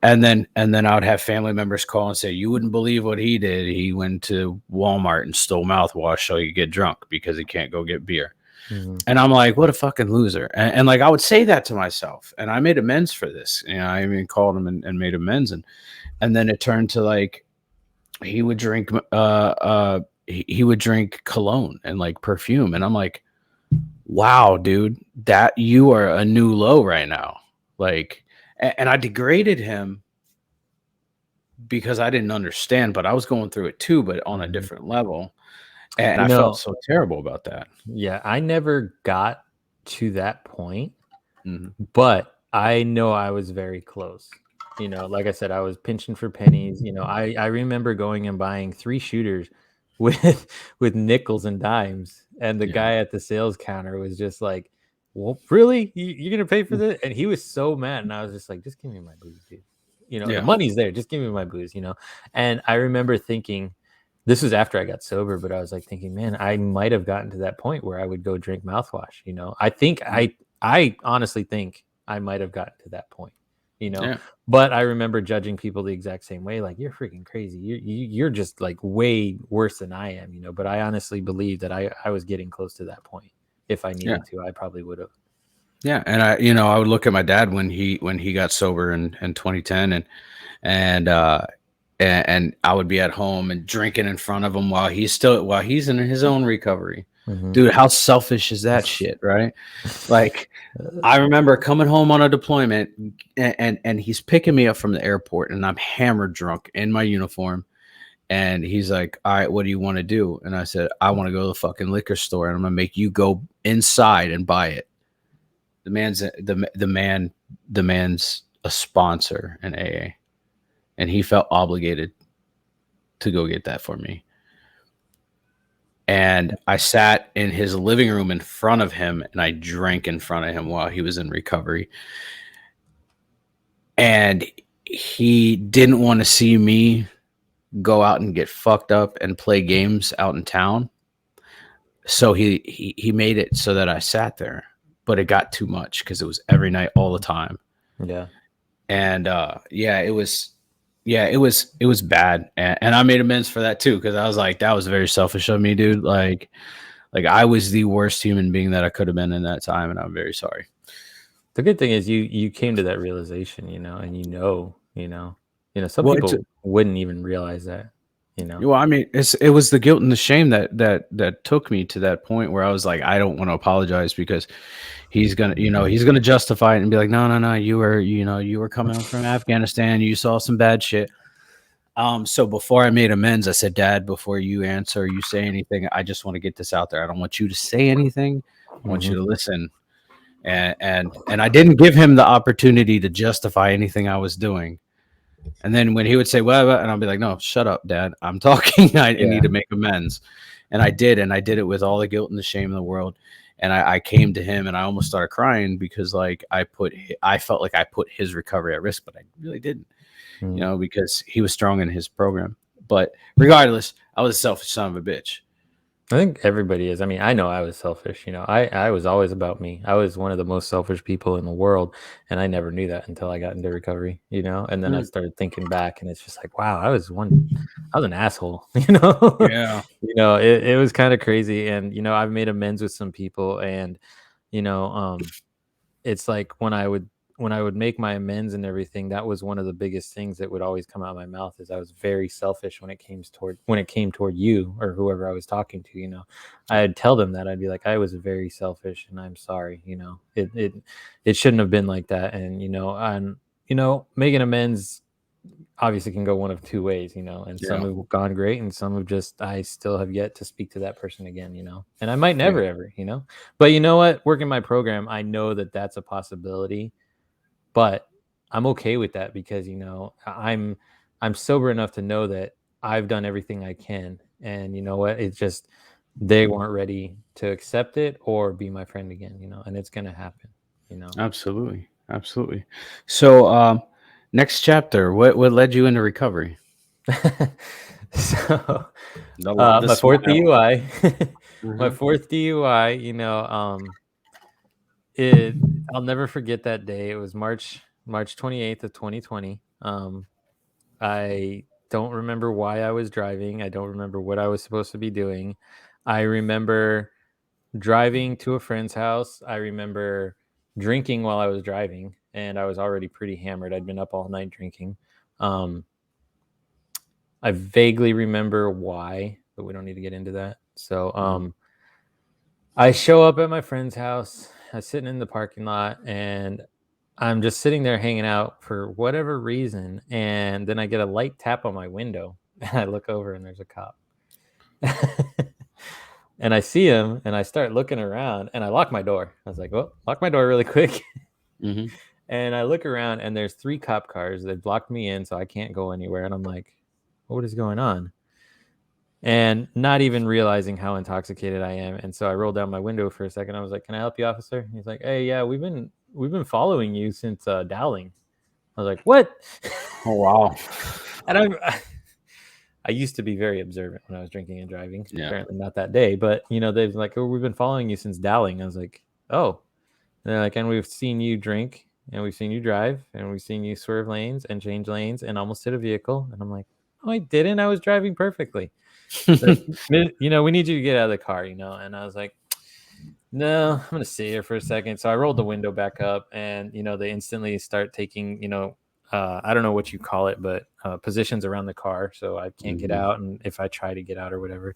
And then I would have family members call and say, you wouldn't believe what he did. He went to Walmart and stole mouthwash so he could get drunk because he can't go get beer. mhm. And I'm like, what a fucking loser. And like, I would say that to myself. And I made amends for this. I even called him and made amends. And then it turned to like, he would drink, he would drink cologne and like perfume. And I'm like, wow, dude, that you are a new low right now. Like, and I degraded him because I didn't understand, but I was going through it too, but on a Mhm. different level. And You I felt know, so terrible about that. yeah, I never got to that point, Mhm. but I know I was very close. Like I said, I was pinching for pennies. I remember going and buying 3 shooters with with nickels and dimes, and the Yeah. guy at the sales counter was just like, "Well, really? You're gonna pay for this?" And he was so mad, and I was just like, "Just give me my booze, dude. The Yeah. money's there. Just give me my booze." And I remember thinking, this was after I got sober, but I was like thinking, man, I might have gotten to that point where I would go drink mouthwash. I think I honestly think I might have gotten to that point, you know. Yeah. But I remember judging people the exact same way, like, you're freaking crazy. You're just like way worse than I am, But I honestly believe that I was getting close to that point. If I Yeah. needed to, I probably would have. Yeah. And I would look at my dad when he got sober in 2010, and and I would be at home and drinking in front of him while he's in his own recovery. Mhm. Dude, how selfish is that shit, right? Like, I remember coming home on a deployment, and he's picking me up from the airport, and I'm hammered drunk in my uniform. And he's like, "All right, what do you want to do?" And I said, "I want to go to the fucking liquor store, and I'm gonna make you go inside and buy it." The man's a sponsor in AA, and he felt obligated to go get that for me. And I sat in his living room in front of him, and I drank in front of him while he was in recovery. And he didn't want to see me go out and get fucked up and play games out in town. So he made it so that I sat there, but it got too much because it was every night, all the time. Yeah. And it was bad, and I made amends for that too, because I was like, that was very selfish of me, dude. Like I was the worst human being that I could have been in that time, and I'm very sorry. The good thing is you came to that realization, and some Well, it's people wouldn't even realize that, you know. well, I mean, it was the guilt and the shame that took me to that point where I was like, I don't want to apologize because he's gonna justify it and be like, no, no, no, you were coming from Afghanistan, you saw some bad shit. So before I made amends, I said, Dad, before you answer, or you say anything, I just want to get this out there. I don't want you to say anything. I want you Mhm. to listen. And I didn't give him the opportunity to justify anything I was doing. And then when he would say, well, and I'll be like, no, shut up, Dad. I'm talking. I Yeah. need to make amends. And I did it with all the guilt and the shame in the world. And I came to him, and I almost started crying because like I felt like I put his recovery at risk, but I really didn't, Mhm. because he was strong in his program. But regardless, I was a selfish son of a bitch. I think everybody is. I mean, I know I was selfish. I was always about me. I was one of the most selfish people in the world, and I never knew that until I got into recovery. And then I Mm, started thinking back, and it's just like, wow, I was an asshole. You know, yeah. it was kind of crazy, and I've made amends with some people, and you know, it's like when I would make my amends and everything, that was one of the biggest things that would always come out of my mouth is I was very selfish when it came toward you or whoever I was talking to. I'd tell them that I'd be like, I was very selfish and I'm sorry. It shouldn't have been like that. And making amends obviously can go one of two ways, and some Yeah. have gone great and some have just I still have yet to speak to that person again, and I might Yeah. never ever, but you know what, working my program, I know that that's a possibility, but I'm okay with that because I'm sober enough to know that I've done everything I can, and you know what, it's just they weren't ready to accept it or be my friend again, and it's gonna happen, you know. Absolutely. Absolutely. So, next chapter, what led you into recovery? So, The my fourth smile. DUI, my Mhm. fourth DUI, it I'll never forget that day. It was March 28th of 2020. I don't remember why I was driving. I don't remember what I was supposed to be doing. I remember driving to a friend's house. I remember drinking while I was driving, and I was already pretty hammered. I'd been up all night drinking. Um, I vaguely remember why, but we don't need to get into that. So, Mhm. I show up at my friend's house. I'm sitting in the parking lot, and I'm just sitting there hanging out for whatever reason. And then I get a light tap on my window, and I look over, and there's a cop. And I see him, and I start looking around, and I lock my door. I was like, "Well, lock my door really quick." Mhm. And I look around, and there's 3 cop cars. They've blocked me in, so I can't go anywhere. And I'm like, "What is going on?" And not even realizing how intoxicated I am. And so I rolled down my window for a second. I was like, "Can I help you, officer?" He's like, "Hey, yeah, we've been following you since Dowling." I was like, "What?" Oh wow. And I used to be very observant when I was drinking and driving. Yeah. Apparently not that day, but they've like, "Oh, we've been following you since Dowling." I was like, "Oh." And they're like, "And we've seen you drink, and we've seen you drive, and we've seen you swerve lanes and change lanes and almost hit a vehicle." And I'm like, "Oh, I didn't. I was driving perfectly." Like, we need you to get out of the car, And I was like, "No, I'm gonna sit here for a second." So I rolled the window back up, and they instantly start taking, I don't know what you call it, but positions around the car, so I can't get Mhm. out, and if I try to get out or whatever.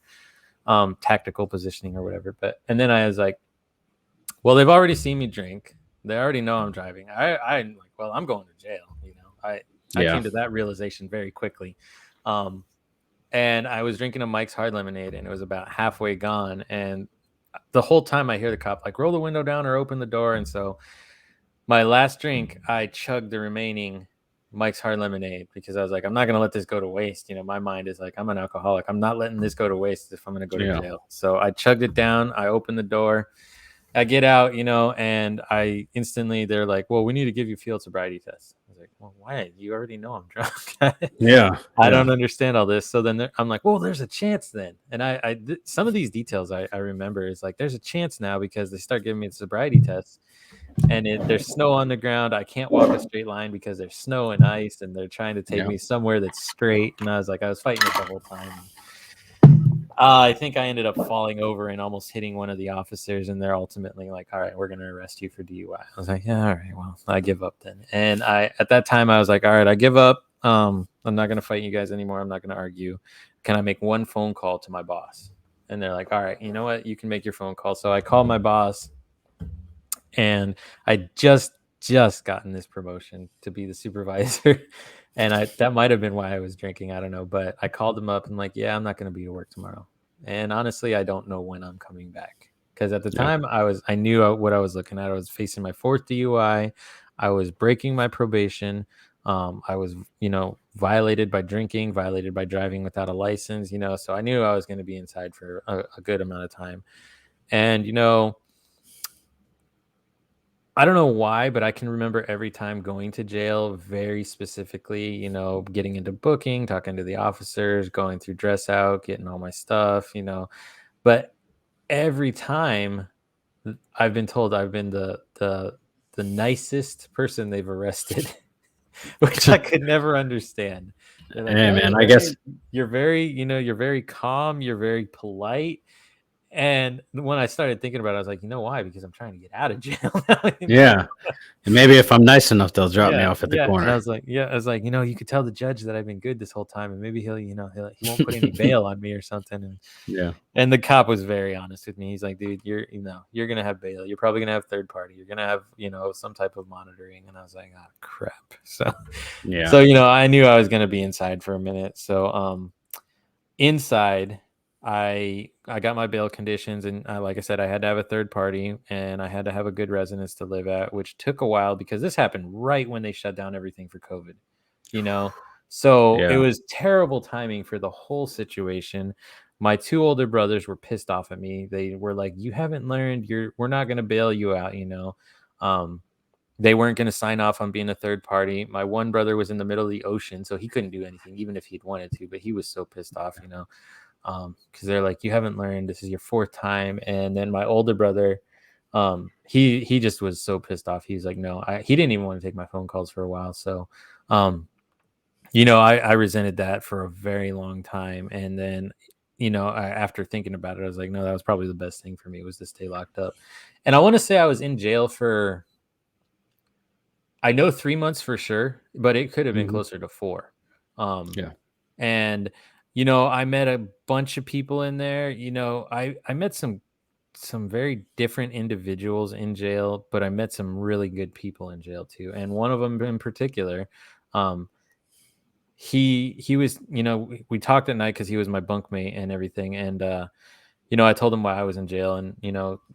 tactical positioning or whatever. And then I was like, well, they've already seen me drink. They already know I'm driving. I'm like, well, I'm going to jail. I Yeah. came to that realization very quickly. Um, and I was drinking a Mike's Hard Lemonade, and it was about halfway gone. And the whole time I hear the cop like roll the window down or open the door. And so my last drink, I chugged the remaining Mike's Hard Lemonade because I was like, I'm not going to let this go to waste. My mind is like, I'm an alcoholic. I'm not letting this go to waste if I'm going to go to Yeah. jail. So I chugged it down. I opened the door. I get out, and I instantly, they're like, well, we need to give you field sobriety test. I was like, well, why? You already know I'm drunk. Yeah. I Yeah. don't understand all this. So then I'm like, well, there's a chance then. And some of these details I remember is like, there's a chance now because they start giving me the sobriety tests and there's snow on the ground. I can't walk a straight line because there's snow and ice and they're trying to take Yeah. me somewhere that's straight. And I was fighting it the whole time. I think I ended up falling over and almost hitting one of the officers, and they're ultimately like, all right, we're going to arrest you for DUI. I was like, yeah, all right, well, I give up then. And at that time, I was like, all right, I give up. I'm not going to fight you guys anymore. I'm not going to argue. Can I make one phone call to my boss? And they're like, all right, you know what? You can make your phone call. So I called my boss, and I just gotten this promotion to be the supervisor. And that might have been why I was drinking. I don't know. But I called him up and like, yeah, I'm not going to be to work tomorrow. And honestly, I don't know when I'm coming back. Because at the Yeah. time I knew what I was looking at. I was facing my 4th DUI. I was breaking my probation. I was, violated by drinking, violated by driving without a license, so I knew I was going to be inside for a good amount of time. And, I don't know why, but I can remember every time going to jail very specifically, getting into booking, talking to the officers, going through dress out, getting all my stuff, but every time I've been told I've been the nicest person they've arrested, which I could never understand. They're like, Hey, oh, man, I guess. hey, you're very calm, you're very polite. And when I started thinking about it, I was like, why? Because I'm trying to get out of jail now. Yeah. And maybe if I'm nice enough, they'll drop me Yeah, off at the yeah. And I corner. was like, you could tell the judge that I've been good this whole time, and maybe he won't put any bail on me or something. Yeah. And the cop was very honest with me. He's like, dude, you're gonna have bail. You're probably gonna have third party. You're gonna have some type of monitoring. And I was like, oh crap. So Yeah. so I knew I was gonna be inside for a minute. So inside, I got my bail conditions, and like I said, I had to have a third party, and I had to have a good residence to live at, which took a while because this happened right when they shut down everything for COVID. So it Yeah. was terrible timing for the whole situation. My 2 older brothers were pissed off at me. They were like, "You haven't learned. We're not going to bail you out." Um, they weren't going to sign off on being a third party. My one brother was in the middle of the ocean, so he couldn't do anything, even if he'd wanted to. But he was so pissed off, because they're like, you haven't learned. This is your 4th time. And then my older brother, he just was so pissed off. He's like, no, he didn't even want to take my phone calls for a while. So, I resented that for a very long time. And then, after thinking about it, I was like, no, that was probably the best thing for me was to stay locked up. And I want to say I was in jail for, I know 3 months for sure, but it could have been Mhm. closer to 4. Um, Yeah. and I met a bunch of people in there. I met some very different individuals in jail, but I met some really good people in jail too. And one of them in particular, um, he was, we talked at night because he was my bunkmate and everything. And I told him why I was in jail, and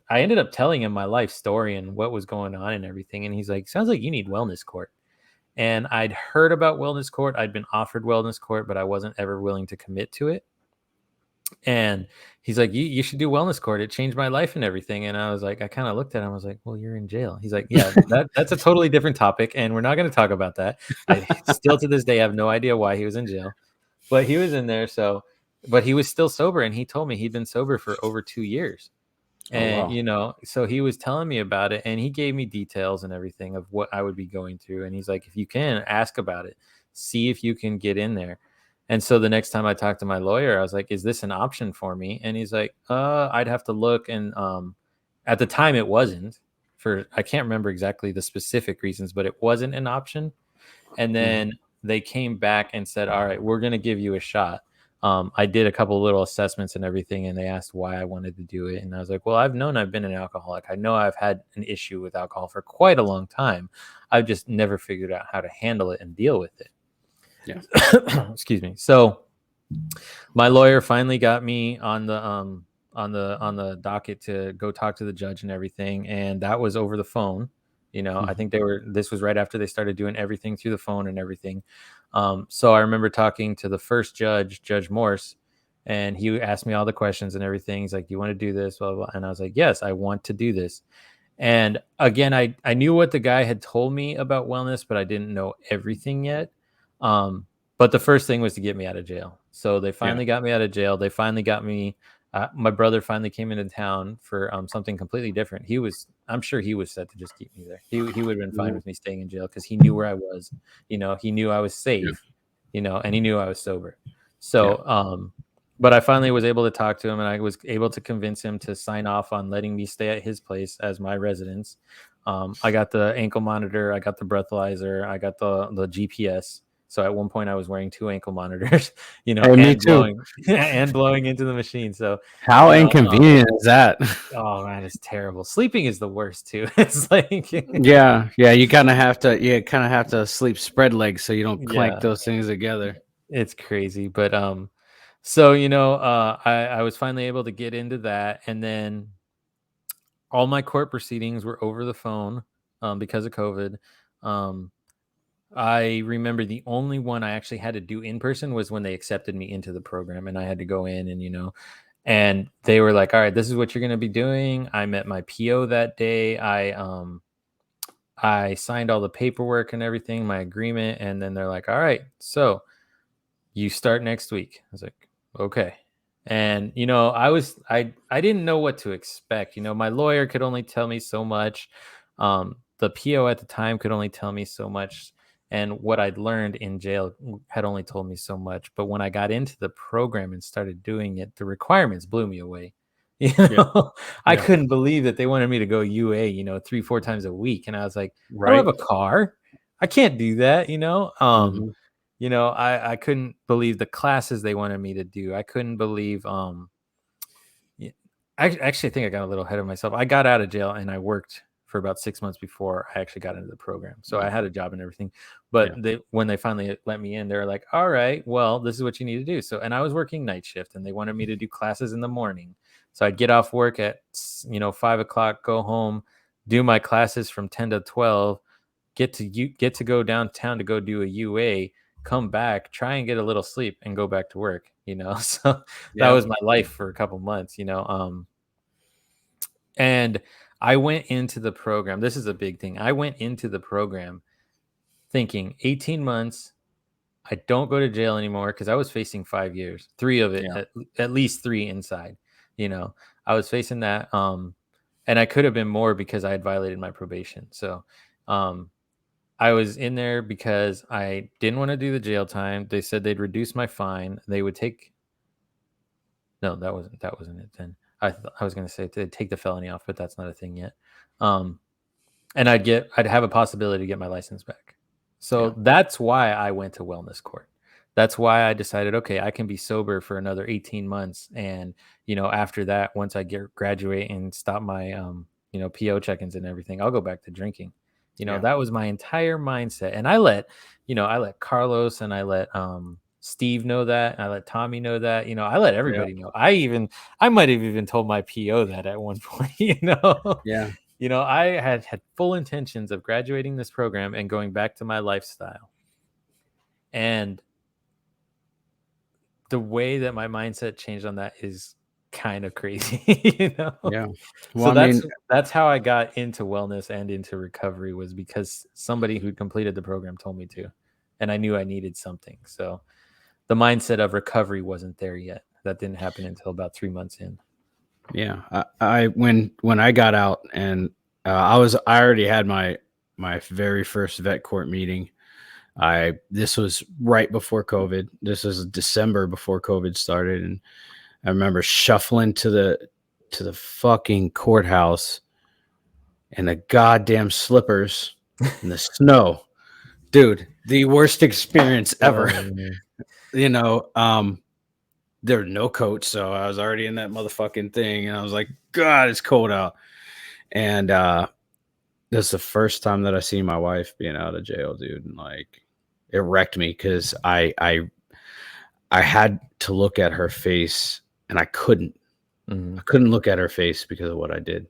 I ended up telling him my life story and what was going on and everything. And he's like, sounds like you need wellness court. And I'd heard about wellness court. I'd been offered wellness court, but I wasn't ever willing to commit to it. And he's like, you should do wellness court. It changed my life and everything. And I was like, I kind of looked at him. I was like, well, you're in jail. He's like, yeah, that's a totally different topic. And we're not going to talk about that. I still to this day have no idea why he was in jail, but he was in there. But he was still sober. And he told me he'd been sober for over 2 years. Oh, And, wow. so he was telling me about it, and he gave me details and everything of what I would be going through. And he's like, if you can, ask about it, see if you can get in there. And so the next time I talked to my lawyer, I was like, is this an option for me? And he's like, I'd have to look. And at the time it wasn't, I can't remember exactly the specific reasons, but it wasn't an option. And Mhm. then they came back and said, all right, we're going to give you a shot. I did a couple little assessments and everything, and they asked why I wanted to do it, and I was like, well, I've been an alcoholic. I know I've had an issue with alcohol for quite a long time. I've just never figured out how to handle it and deal with it. Yeah. Excuse me. So my lawyer finally got me on the docket to go talk to the judge and everything, and that was over the phone. I think this was right after they started doing everything through the phone and everything. So I remember talking to the first judge, Judge Morse, and he asked me all the questions and everything. He's like, "Do you want to do this?" Blah, blah, blah. And I was like, "Yes, I want to do this." And again, I knew what the guy had told me about wellness, but I didn't know everything yet. Um, but the first thing was to get me out of jail. So they Yeah. finally got me out of jail. They finally got me. My brother finally came into town for something completely different. I'm sure he was set to just keep me there. He would have been fine with me staying in jail because he knew where I was. He knew I was Yeah. safe. And he knew I was sober. Yeah. So, but I finally was able to talk to him, and I was able to convince him to sign off on letting me stay at his place as my residence. I got the ankle monitor, I got the breathalyzer, I got the GPS. So at one point I was wearing 2 ankle monitors, Hey, me and too. blowing and blowing into the machine. So, How inconvenient is that? oh man, it's terrible. Sleeping is the worst too. It's like, Yeah, yeah. You kind of have to sleep spread legs so you don't clank yeah, those things together. it's crazy. But so I was finally able to get into that, and then all my court proceedings were over the phone because of COVID. Um, I remember the only one I actually had to do in person was when they accepted me into the program, and I had to go in and they were like, all right, this is what you're going to be doing. I met my PO that day. I signed all the paperwork and everything, my agreement. And then they're like, all right, so you start next week. I was like, okay. And I didn't know what to expect. My lawyer could only tell me so much. The PO at the time could only tell me so much, and what I'd learned in jail had only told me so much. But when I got into the program and started doing it, the requirements blew me away. Yeah. I Yeah. couldn't believe that they wanted me to go UA 3-4 times a week, and I was like, I don't have Right. a car, I can't do that. Hmm. I couldn't believe the classes they wanted me to do. I couldn't believe I actually think I got a little ahead of myself. I got out of jail and I worked for about 6 months before I actually got into the program. So I had a job and everything. But Yeah. when they finally let me in, they were like, "All right, well, this is what you need to do." So, and I was working night shift, and they wanted me to do classes in the morning. So I'd get off work at 5 o'clock, go home, do my classes from 10 to 12, get to go downtown to go do a UA, come back, try and get a little sleep, and go back to work. So that Yeah. was my life for a couple months. And I went into the program. This is a big thing. I went into the program thinking 18 months. I don't go to jail anymore because I was facing 5 years, 3 of it, Yeah. at least 3 inside. I was facing that. And I could have been more because I had violated my probation. So, I was in there because I didn't want to do the jail time. They said they'd reduce my fine. They would take. No, that wasn't it. Then I was going to say they'd take the felony off, but that's not a thing yet. Um, and I'd have a possibility to get my license back. So Yeah. that's why I went to wellness court. That's why I decided, okay, I can be sober for another 18 months. And, after that, once I graduate and stop my, PO check-ins and everything, I'll go back to drinking. Yeah. That was my entire mindset. And I let Carlos and I let, Steve know that. And I let Tommy know that, I let Yeah. everybody know. I might have even told my PO that at one point. Yeah. I had full intentions of graduating this program and going back to my lifestyle. And the way that my mindset changed on that is kind of crazy. Yeah. Well, So I mean, that's how I got into wellness and into recovery, was because somebody who completed the program told me to, and I knew I needed something. So the mindset of recovery wasn't there yet. That didn't happen until about 3 months in. yeah. When I got out and I already had my very first vet court meeting. This was right before COVID. This was December before COVID started, and I remember shuffling to the fucking courthouse in the goddamn slippers in the snow. Dude, the worst experience ever. Oh, man. you know, um there were no coats, so I was already in that motherfucking thing, and I was like, God, it's cold out. And this is the first time that I see my wife being out of jail, dude, and like it wrecked me because I had to look at her face, and I couldn't. Mm-hmm. I couldn't look at her face because of what I did.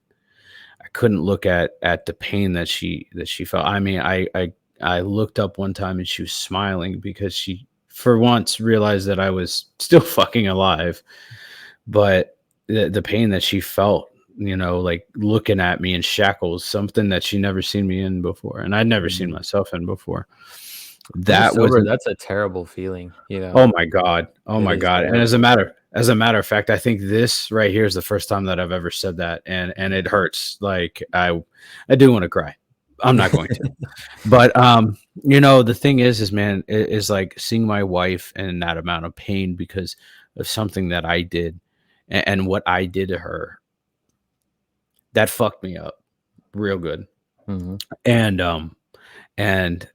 I couldn't look at the pain that she felt. I mean, I looked up one time and she was smiling because she for once realized that I was still fucking alive. But the pain that she felt, like looking at me in shackles, something that she never seen me in before, and I'd never seen Mm-hmm. myself in before. When you're That was sober, that's a terrible feeling, you Oh know. my god. Oh It my is god. And terrible. as a matter of fact, I think this right here is the first time that I've ever said that, and it hurts. Like I do want to cry. I'm not going to. But the thing is man, is like seeing my wife in that amount of pain because of something that I did and what I did to her, that fucked me up real good. Mm-hmm. And and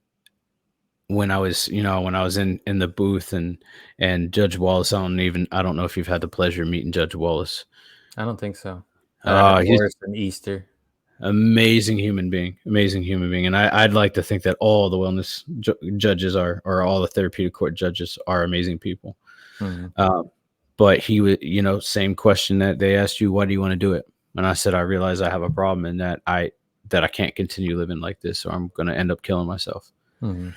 when I was in the booth and Judge Wallace, I don't know if you've had the pleasure of meeting Judge Wallace. I don't think so. I met He's Boris and Easter. amazing human being, and I'd like to think that all the wellness judges are, or all the therapeutic court judges are amazing people. Mm-hmm. Um, but he would, same question that they asked you, why do you want to do it? And I said, I realize I have a problem and that I can't continue living like this, or I'm going to end up killing myself. Mm-hmm.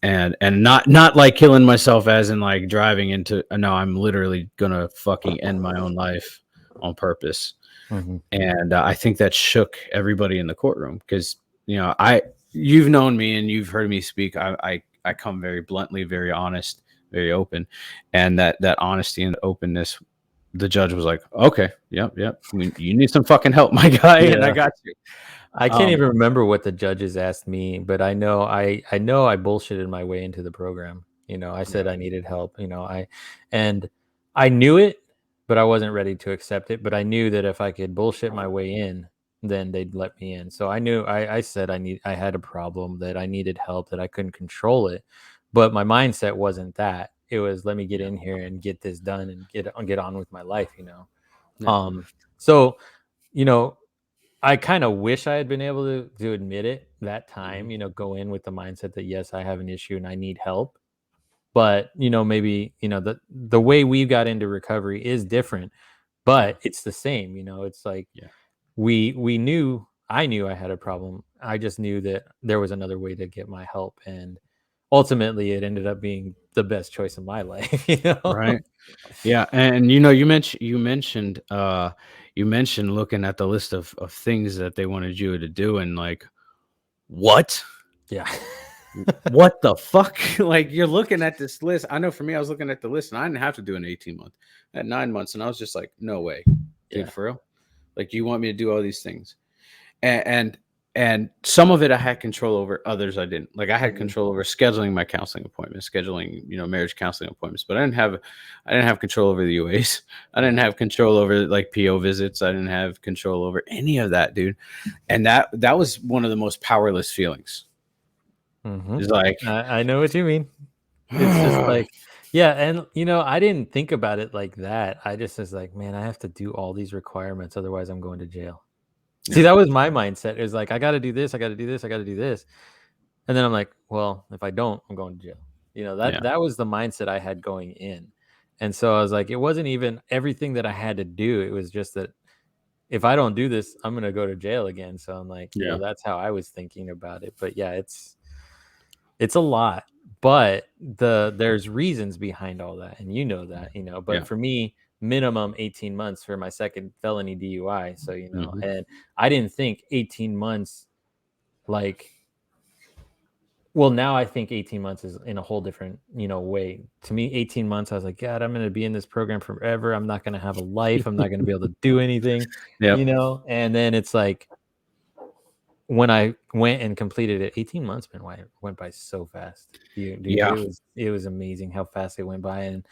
And not like killing myself as in like driving into no, I'm literally gonna fucking end my own life on purpose. Mm-hmm. And I think that shook everybody in the courtroom because I you've known me and you've heard me speak. I come very bluntly, very honest, very open, and that honesty and openness, the judge was like, okay, yep, you need some fucking help, my guy, and I Yeah. got you. I can't um even remember what the judges asked me, but I know I bullshitted my way into the program. I yeah, said I needed help, and I knew it, but I wasn't ready to accept it. But I knew that if I could bullshit my way in, then they'd let me in. So I said I had a problem, that I needed help, that I couldn't control it. But my mindset wasn't that. It was, let me get yeah, in here and get this done and get on with my life. yeah, So, you know, I kind of wish I had been able to admit it that mhm, time, go in with the mindset that yes, I have an issue and I need help. But, maybe, the way we got into recovery is different, yeah, but it's the same, it's like yeah, we knew I knew I had a problem. I just knew that there was another way to get my help, and ultimately it ended up being the best choice of my life. right. Yeah, and you mentioned looking at the list of things that they wanted you to do, and like, what? Yeah. What the fuck? Like, you're looking at this list. I know for me, I was looking at the list and I didn't have to do an 18-month. I had 9 months, and I was just like, no way, dude, Yeah. for real. Like, you want me to do all these things? And and some of it I had control over, others I didn't. Like, I had Mhm. control over scheduling my counseling appointments, scheduling, marriage counseling appointments, but I didn't have control over the UAs. I didn't Yeah. have control over like PO visits. I didn't have control over any of that, dude. And that was one of the most powerless feelings. Mhm. It's like, I know what you mean. It's just like, yeah, and I didn't think about it like that. I just was like, man, I have to do all these requirements, otherwise I'm going to jail. See, yeah, that was my mindset. It was like, I got to do this, I got to do this, I got to do this, and then I'm like, well, if I don't, I'm going to jail. That yeah, that was the mindset I had going in, and so I was like, it wasn't even everything that I had to do. It was just that if I don't do this, I'm gonna go to jail again. So I'm like, yeah, that's how I was thinking about it. But yeah, it's a lot, but there's reasons behind all that, and that. But yeah. for me, minimum 18 months for my second felony DUI. So Hmm. and I didn't think 18 months, like, well, now I think 18 months is in a whole different way. To me, 18 months, I was like, God, I'm going to be in this program forever. I'm not going to have a life. I'm not going to be able to do anything. Yep. And then it's like, when I went and completed it, 18 months went by so fast. Dude, Yeah. it was amazing how fast it went by, and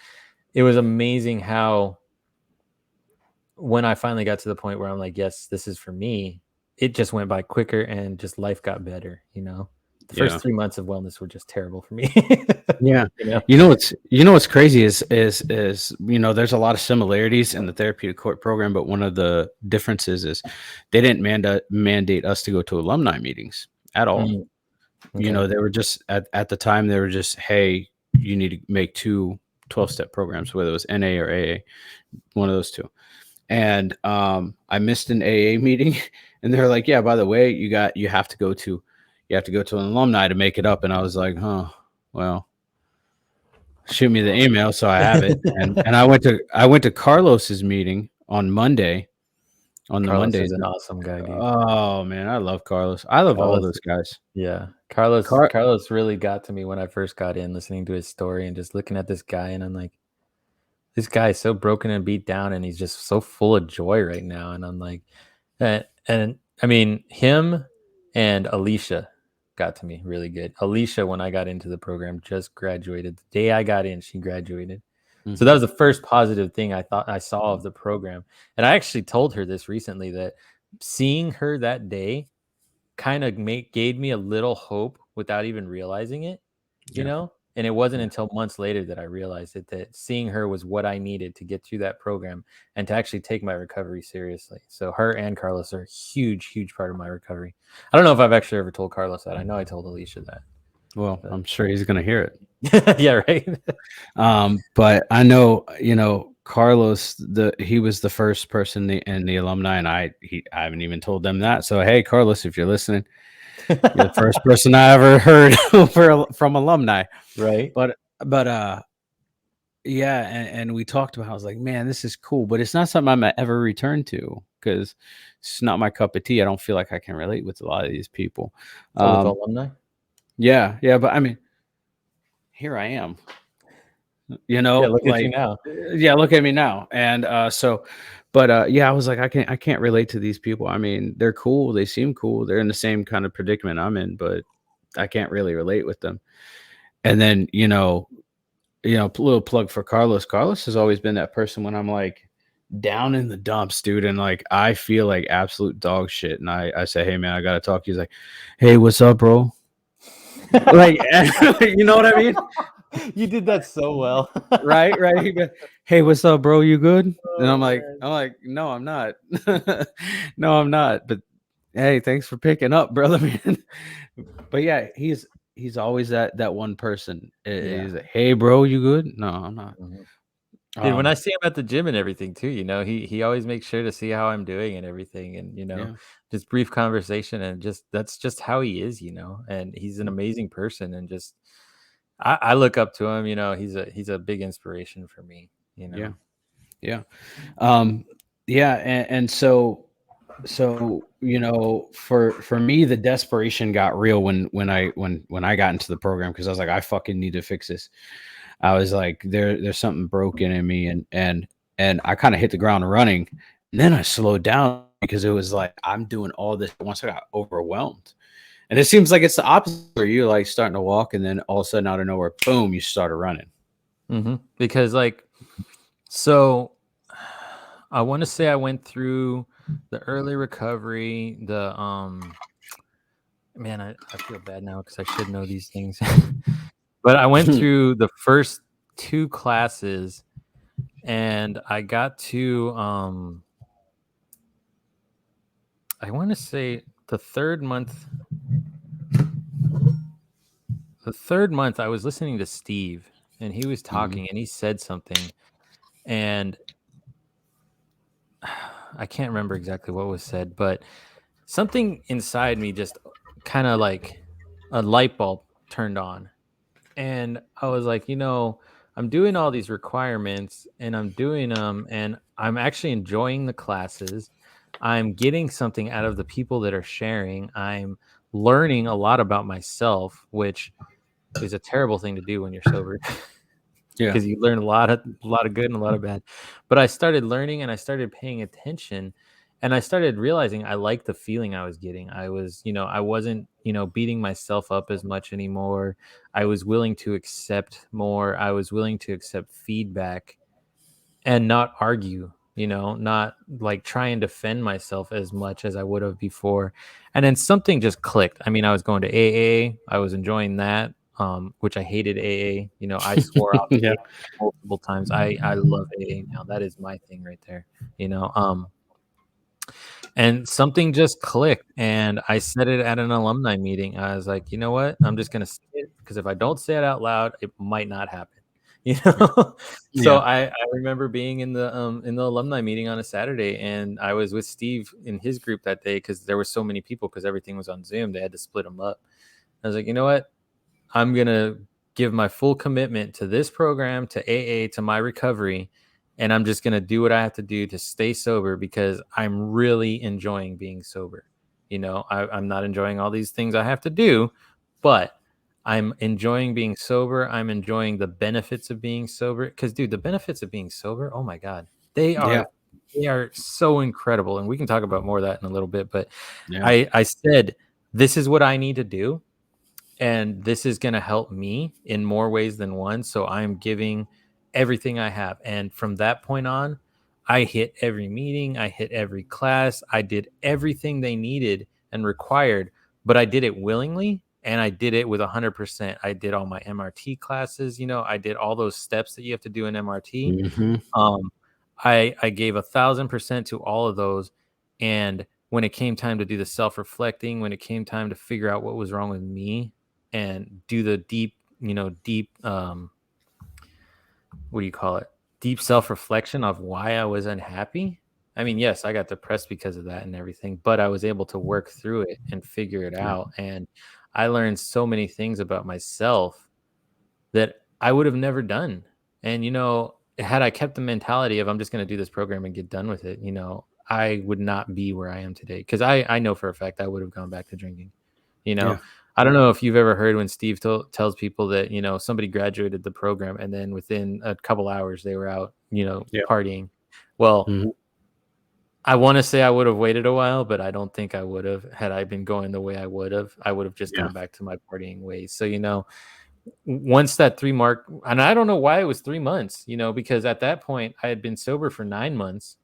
it was amazing how, when I finally got to the point where I'm like, yes, this is for me, it just went by quicker and just life got better. The Yeah. first 3 months of wellness were just terrible for me. Yeah. You know? You know what's crazy is there's a lot of similarities in the therapeutic court program, but one of the differences is they didn't mandate us to go to alumni meetings at all. Mm, okay. They were just at the time they were just, hey, you need to make two 12-step programs, whether it was NA or AA, one of those two. And I missed an AA meeting, and they're like, yeah, by the way, you have to go to an alumni to make it up. And I was like, huh, well, shoot me the email so I have it. And I went to Carlos's meeting on Monday. On the Carlos Monday. is an awesome guy, dude. Oh man, I love Carlos. I love all Carlos, those guys. yeah. Carlos Car Carlos really got to me when I first got in, listening to his story and just looking at this guy, and I'm like, this guy is so broken and beat down, and he's just so full of joy right now. And I'm like, and I mean, him and Alicia got to me really good. Alicia, when I got into the program, just graduated. The day I got in, she graduated. So that Mhm. was the first positive thing I thought I saw of the program. And I actually told her this recently, that seeing her that day kind of gave me a little hope without even realizing it, you Yeah, know? And it wasn't yeah, until months later that I realized it, that seeing her was what I needed to get through that program and to actually take my recovery seriously. So her and Carlos are a huge, huge part of my recovery. I don't know if I've actually ever told Carlos that. I know I told Alicia that. well, But I'm sure he's gonna hear it. yeah, right. But I know, Carlos, he was the first person in the alumni, and I haven't even told them that. So hey, Carlos, if you're listening, you're the first person I ever heard from alumni. Right. But yeah, and we talked about. I was like, man, this is cool, but it's not something I'm ever return to because it's not my cup of tea. I don't feel like I can relate with a lot of these people. Oh, with Um, alumni? yeah, yeah, but I mean, here I am. Yeah, look at you Like, now. yeah, look at me now. And yeah, I was like, I can't relate to these people. I mean, they're cool, they seem cool, they're in the same kind of predicament I'm in, but I can't really relate with them. And then, little plug for Carlos. Carlos has always been that person when I'm like down in the dumps, dude, and like I feel like absolute dog shit. And I say, hey man, I gotta talk to you. He's like, hey, what's up, bro? Like, you know what I mean? You did that so well. Right, right. He goes, "Hey, what's up, bro? You good?" And I'm Oh like, man. I'm like, "No, I'm not. No, I'm not." But hey, thanks for picking up, brother, man. But yeah, he's always that one person. Yeah. He's like, "Hey, bro, you good?" No, I'm not. Mhm. Dude, when I Um, see him at the gym and everything too, he always makes sure to see how I'm doing and everything, and yeah, just brief conversation, and just that's just how he is. And he's an amazing person, and just I look up to him. He's a big inspiration for me. You yeah, know. yeah, um, yeah, and so for me, the desperation got real when I got into the program because I was like, I fucking need to fix this. I was like, there's something broken in me, and I kind of hit the ground running, and then I slowed down because it was like I'm doing all this once I got overwhelmed, and it seems like it's the opposite for you, like starting to walk, and then all of a sudden out of nowhere, boom, you started running. Because so I want to say I went through the early recovery, the man, I feel bad now because I should know these things. But I went through the first two classes, and I got to I want to say the third month I was listening to Steve, and he was Mhm. talking, and he said something, and I can't remember exactly what was said, but something inside me just kind of like a light bulb turned on. And I was like, I'm doing all these requirements, and I'm doing them, and I'm actually enjoying the classes. I'm getting something out of the people that are sharing. I'm learning a lot about myself, which is a terrible thing to do when you're sober. Yeah, Because you learn a lot of good and a lot of bad. But I started learning, and I started paying attention, and I started realizing I liked the feeling I was getting. I wasn't, beating myself up as much anymore. I was willing to accept more. I was willing to accept feedback and not argue. not like try and defend myself as much as I would have before. And then something just clicked. I mean, I was going to AA, I was enjoying that, which I hated AA. I swore off Yeah. AA multiple times. I love AA now. That is my thing right there. You know, and something just clicked, and I said it at an alumni meeting. I was like, you know what? I'm just gonna say it because if I don't say it out loud, it might not happen. You know. So Yeah. I remember being in the alumni meeting on a Saturday, and I was with Steve in his group that day because there were so many people because everything was on Zoom. They had to split them up. I was like, you know what? I'm going to give my full commitment to this program, to AA, to my recovery. And I'm just going to do what I have to do to stay sober because I'm really enjoying being sober. I'm not enjoying all these things I have to do, but I'm enjoying being sober. I'm enjoying the benefits of being sober. Because, dude, the benefits of being sober, oh my God, they Yeah. are they are so incredible. And we can talk about more of that in a little bit. But Yeah. I said, this is what I need to do, and this is going to help me in more ways than one. So I'm giving everything I have. And from that point on, I hit every meeting, I hit every class, I did everything they needed and required, but I did it willingly and I did it with 100%. I did all my MRT classes, I did all those steps that you have to do in MRT. Hmm. um, I gave 1,000% to all of those. And when it came time to do the self-reflecting, when it came time to figure out what was wrong with me and do the deep, what do you call it? Deep self-reflection of why I was unhappy. I mean, yes, I got depressed because of that and everything, but I was able to work through it and figure it Yeah. out. And I learned so many things about myself that I would have never done. And, had I kept the mentality of I'm just going to do this program and get done with it, I would not be where I am today. Because I know for a fact I would have gone back to drinking. You know, Yeah. I don't know if you've ever heard when Steve tells people that, somebody graduated the program and then within a couple hours they were out, Yeah. partying. Well, Hmm. I want to say I would have waited a while, but I don't think I would have. Had I been going the way I would have, I would have just Yeah. gone back to my partying ways. So, once that 3 mark, and I don't know why it was 3 months, because at that point I had been sober for 9 months,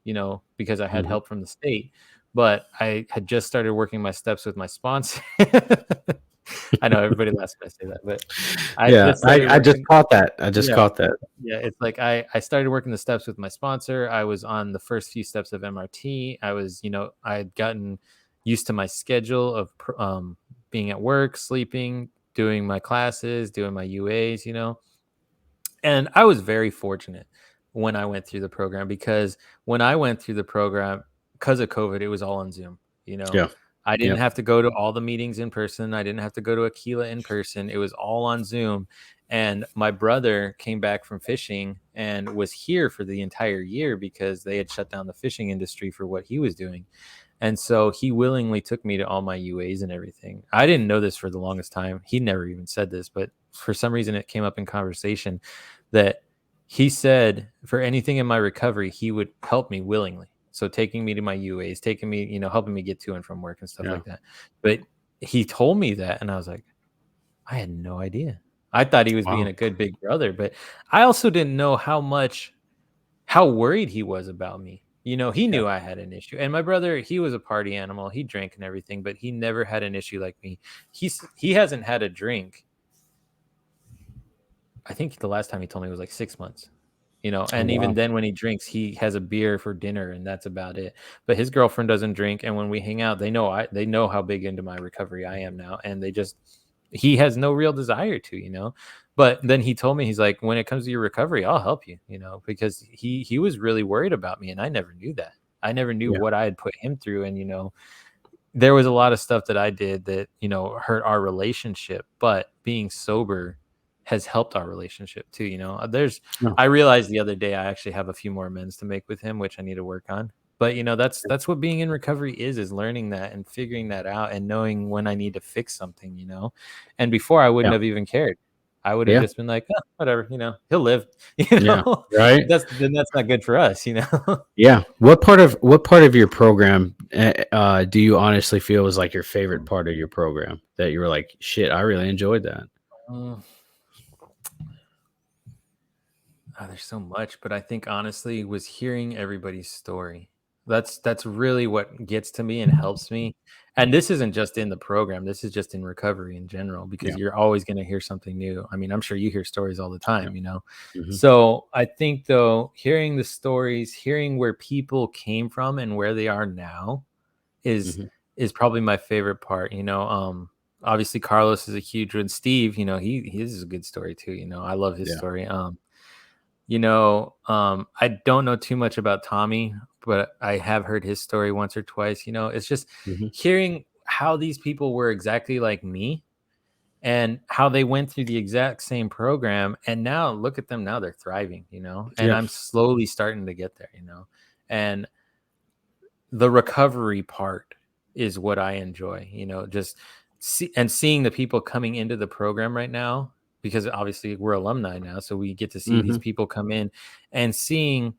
because I had Hmm. help from the state, but I had just started working my steps with my sponsor. I know everybody laughs when I say that, but I Yeah. just started I just working. caught that. I just Yeah. caught that. Yeah. It's like I started working the steps with my sponsor. I was on the first few steps of MRT. I had gotten used to my schedule of being at work, sleeping, doing my classes, doing my UAs, and I was very fortunate when I went through the program because when I went through the program, because of COVID, it was all on Zoom. You know, Yeah. I didn't Yep. have to go to all the meetings in person. I didn't have to go to Aquila in person. It was all on Zoom. And my brother came back from fishing and was here for the entire year because they had shut down the fishing industry for what he was doing. And so he willingly took me to all my UAs and everything. I didn't know this for the longest time. He never even said this, but for some reason it came up in conversation that he said for anything in my recovery, he would help me willingly. So taking me to my UAs, taking me, helping me get to and from work and stuff Yeah. like that. But he told me that, and I was like, I had no idea. I thought he was being Wow. a good big brother, but I also didn't know how worried he was about me. He Yeah. knew I had an issue. And my brother, he was a party animal. He drank and everything, but he never had an issue like me. He hasn't had a drink. I think the last time he told me was like 6 months. Oh, And even wow. then when he drinks, he has a beer for dinner and that's about it. But his girlfriend doesn't drink, and when we hang out, they know how big into my recovery I am now, and he has no real desire to. But then he told me, he's like, when it comes to your recovery, I'll help you, because he was really worried about me, and I never knew that. I never knew Yeah. what I had put him through, and there was a lot of stuff that I did that, hurt our relationship, but being sober has helped our relationship too. No. I realized the other day I actually have a few more amends to make with him, which I need to work on. But that's what being in recovery is learning that and figuring that out and knowing when I need to fix something. And before I wouldn't Yeah. have even cared. I would have Yeah. just been like, oh, whatever, he'll live, Yeah. Right. that's not good for us. Yeah. What part of your program do you honestly feel was like your favorite part of your program that you were like, shit, I really enjoyed that? Mm, There's so much, but I think honestly was hearing everybody's story. That's really what gets to me and helps me. And this isn't just in the program. This is just in recovery in general because Yeah. you're always going to hear something new. I mean, I'm sure you hear stories all the Yeah. time, you know. Hmm. So, I think though hearing the stories, hearing where people came from and where they are now is Hmm. is probably my favorite part, you know. Obviously Carlos is a huge one. Steve, you know, his is a good story too, you know. I love his Yeah. story. You know, I don't know too much about Tommy, but I have heard his story once or twice. You know, it's just Hmm. hearing how these people were exactly like me and how they went through the exact same program. And now look at them. Now they're thriving, you know, and Yeah. I'm slowly starting to get there, you know, and the recovery part is what I enjoy, you know, just seeing the people coming into the program right now, because obviously we're alumni now. So we get to see these Hmm. people come in and seeing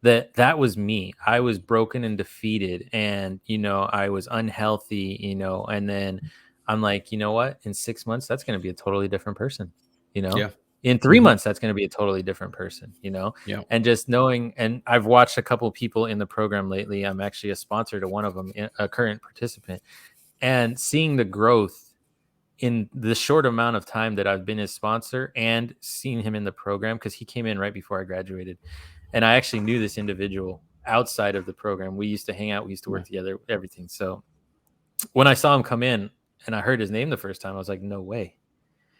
that was me. I was broken and defeated, and you know, I was unhealthy, you know, and then I'm like, you know what, in 6 months that's going to be a totally different person, you know. Yeah. In three Hmm. months that's going to be a totally different person, you know. Yeah. And just knowing, and I've watched a couple of people in the program lately. I'm actually a sponsor to one of them, a current participant, and seeing the growth in the short amount of time that I've been his sponsor and seen him in the program, because he came in right before I graduated. And I actually knew this individual outside of the program. We used to hang out, we used to Yeah. work together, everything. So when I saw him come in and I heard his name the first time, I was like, no way.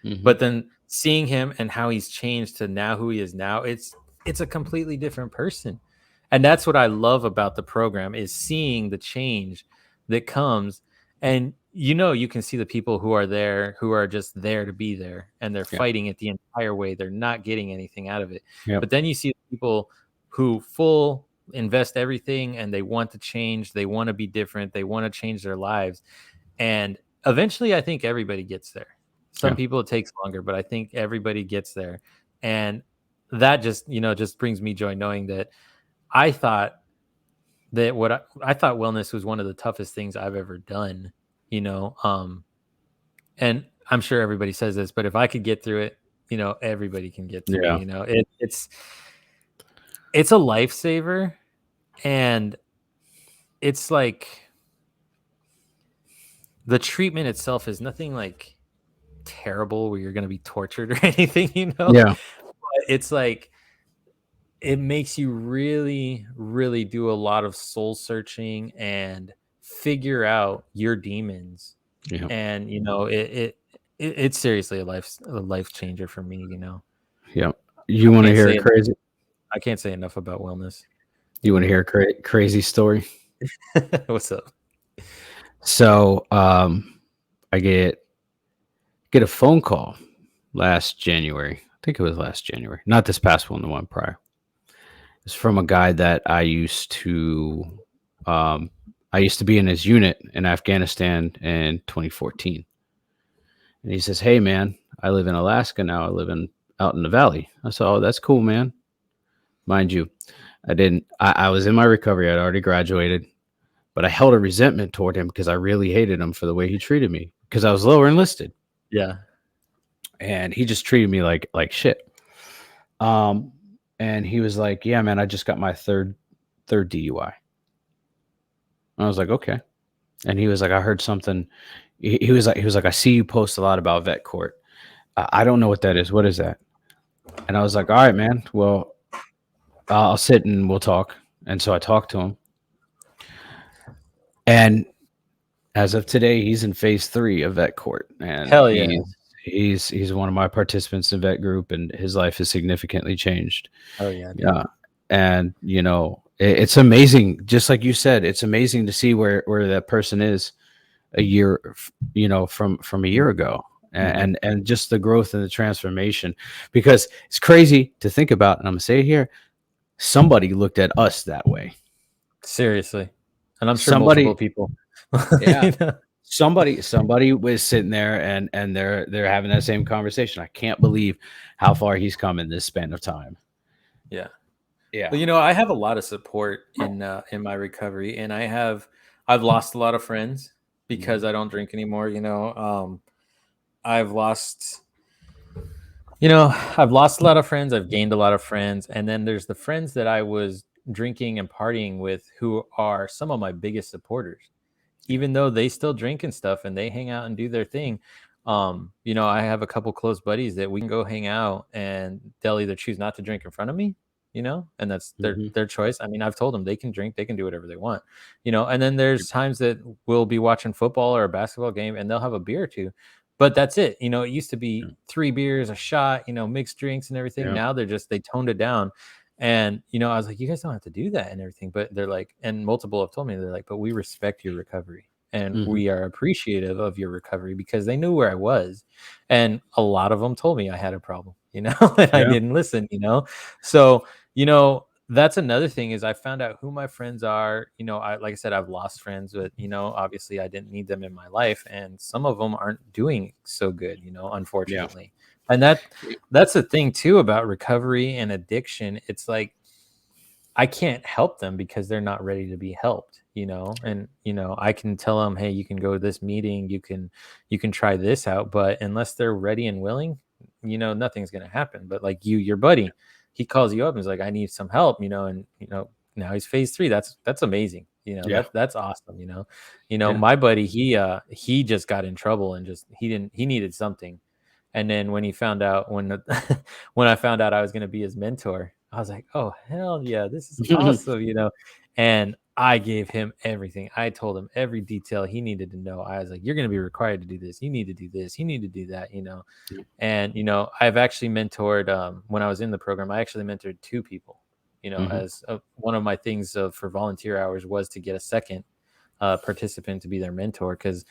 Hmm. But then seeing him and how he's changed to now who he is now, it's a completely different person. And that's what I love about the program, is seeing the change that comes. And you know, you can see the people who are there, who are just there to be there, and they're Yeah. fighting it the entire way. They're not getting anything out of it. Yep. But then you see people who full invest everything and they want to change, they want to be different, they want to change their lives. And eventually I think everybody gets there. Some Yeah. people it takes longer, but I think everybody gets there. And that just, you know, just brings me joy knowing that I thought that I thought wellness was one of the toughest things I've ever done, you know. And I'm sure everybody says this, but if I could get through it, you know, everybody can get through it, Yeah. you know. It's a lifesaver, and it's like the treatment itself is nothing like terrible where you're going to be tortured or anything, you know. Yeah. But it's like it makes you really, really do a lot of soul searching and figure out your demons. Yeah. And you know, it's seriously a life changer for me. You know, Yeah. You want to can't hear a say enough. crazy? I can't say enough about wellness. You want to hear a crazy story? What's up? So, I get a phone call last January. I think it was last January, not this past one, the one prior. It's from a guy that um, I used to be in his unit in Afghanistan in 2014. And he says, "Hey, man, I live in Alaska now. I live out in the valley." I said, "Oh, that's cool, man." Mind you, I didn't. I was in my recovery. I'd already graduated, but I held a resentment toward him because I really hated him for the way he treated me because I was lower enlisted, Yeah, and he just treated me like shit. Um, and he was like, "Yeah, man, I just got my third DUI." I was like, "Okay." And he was like, "I heard something." He was like, "I see you post a lot about vet court. I don't know what that is. What is that?" And I was like, "All right, man. Well, I'll sit and we'll talk." And so I talked to him, and as of today, he's in phase 3 of vet court, and hell yeah, he's one of my participants in vet group, and his life has significantly changed. hell yeah, dude. Yeah, and it's amazing. Just like you said, it's amazing to see where that person is a year, from a year ago, Mhm. and just the growth and the transformation. Because it's crazy to think about, and I'm gonna say it here. Somebody looked at us that way. Seriously, and I'm sure multiple Somebody, people. yeah, You know? somebody was sitting there, and they're having that same conversation. I can't believe how far he's come in this span of time. Yeah. Yeah. Well, you know, I have a lot of support in my recovery, and I've lost a lot of friends because Mhm. I don't drink anymore. You know, I've lost I've lost a lot of friends, I've gained a lot of friends, and then there's the friends that I was drinking and partying with who are some of my biggest supporters. Yeah. Even though they still drink and stuff and they hang out and do their thing. I have a couple close buddies that we can go hang out and they'll either choose not to drink in front of me, and that's Mhm. their choice. I mean, I've told them they can drink, they can do whatever they want, and then there's times that we'll be watching football or a basketball game and they'll have a beer or two. But that's it. It used to be Yeah. 3 beers, a shot, mixed drinks and everything. Yeah. Now they toned it down. And, I was like, you guys don't have to do that and everything. But they're like, and multiple have told me, they're like, but we respect your recovery and Mhm. we are appreciative of your recovery because they knew where I was. And a lot of them told me I had a problem, and I Yeah. didn't listen. So, that's another thing is I found out who my friends are. Like I said, I've lost friends, but obviously I didn't need them in my life, and some of them aren't doing so good, Yeah. unfortunately. And that's the thing too about recovery and addiction. It's like I can't help them because they're not ready to be helped. And I can tell them, hey, you can go to this meeting, you can try this out, but unless they're ready and willing, nothing's gonna happen. But like your buddy, he calls you up and is like, I need some help, and now he's phase 3. That's amazing. Yeah. That's awesome. Yeah. My buddy, he just got in trouble and just he needed something. And then when he found out when I found out I was going to be his mentor, I was like, "Oh hell yeah, this is awesome." And I gave him everything. I told him every detail he needed to know. I was like, "You're going to be required to do this. You need to do this. You need to do that." Yeah. And I've actually mentored when I was in the program. I actually mentored 2 people. Mhm. As one of my things for volunteer hours was to get a second participant to be their mentor because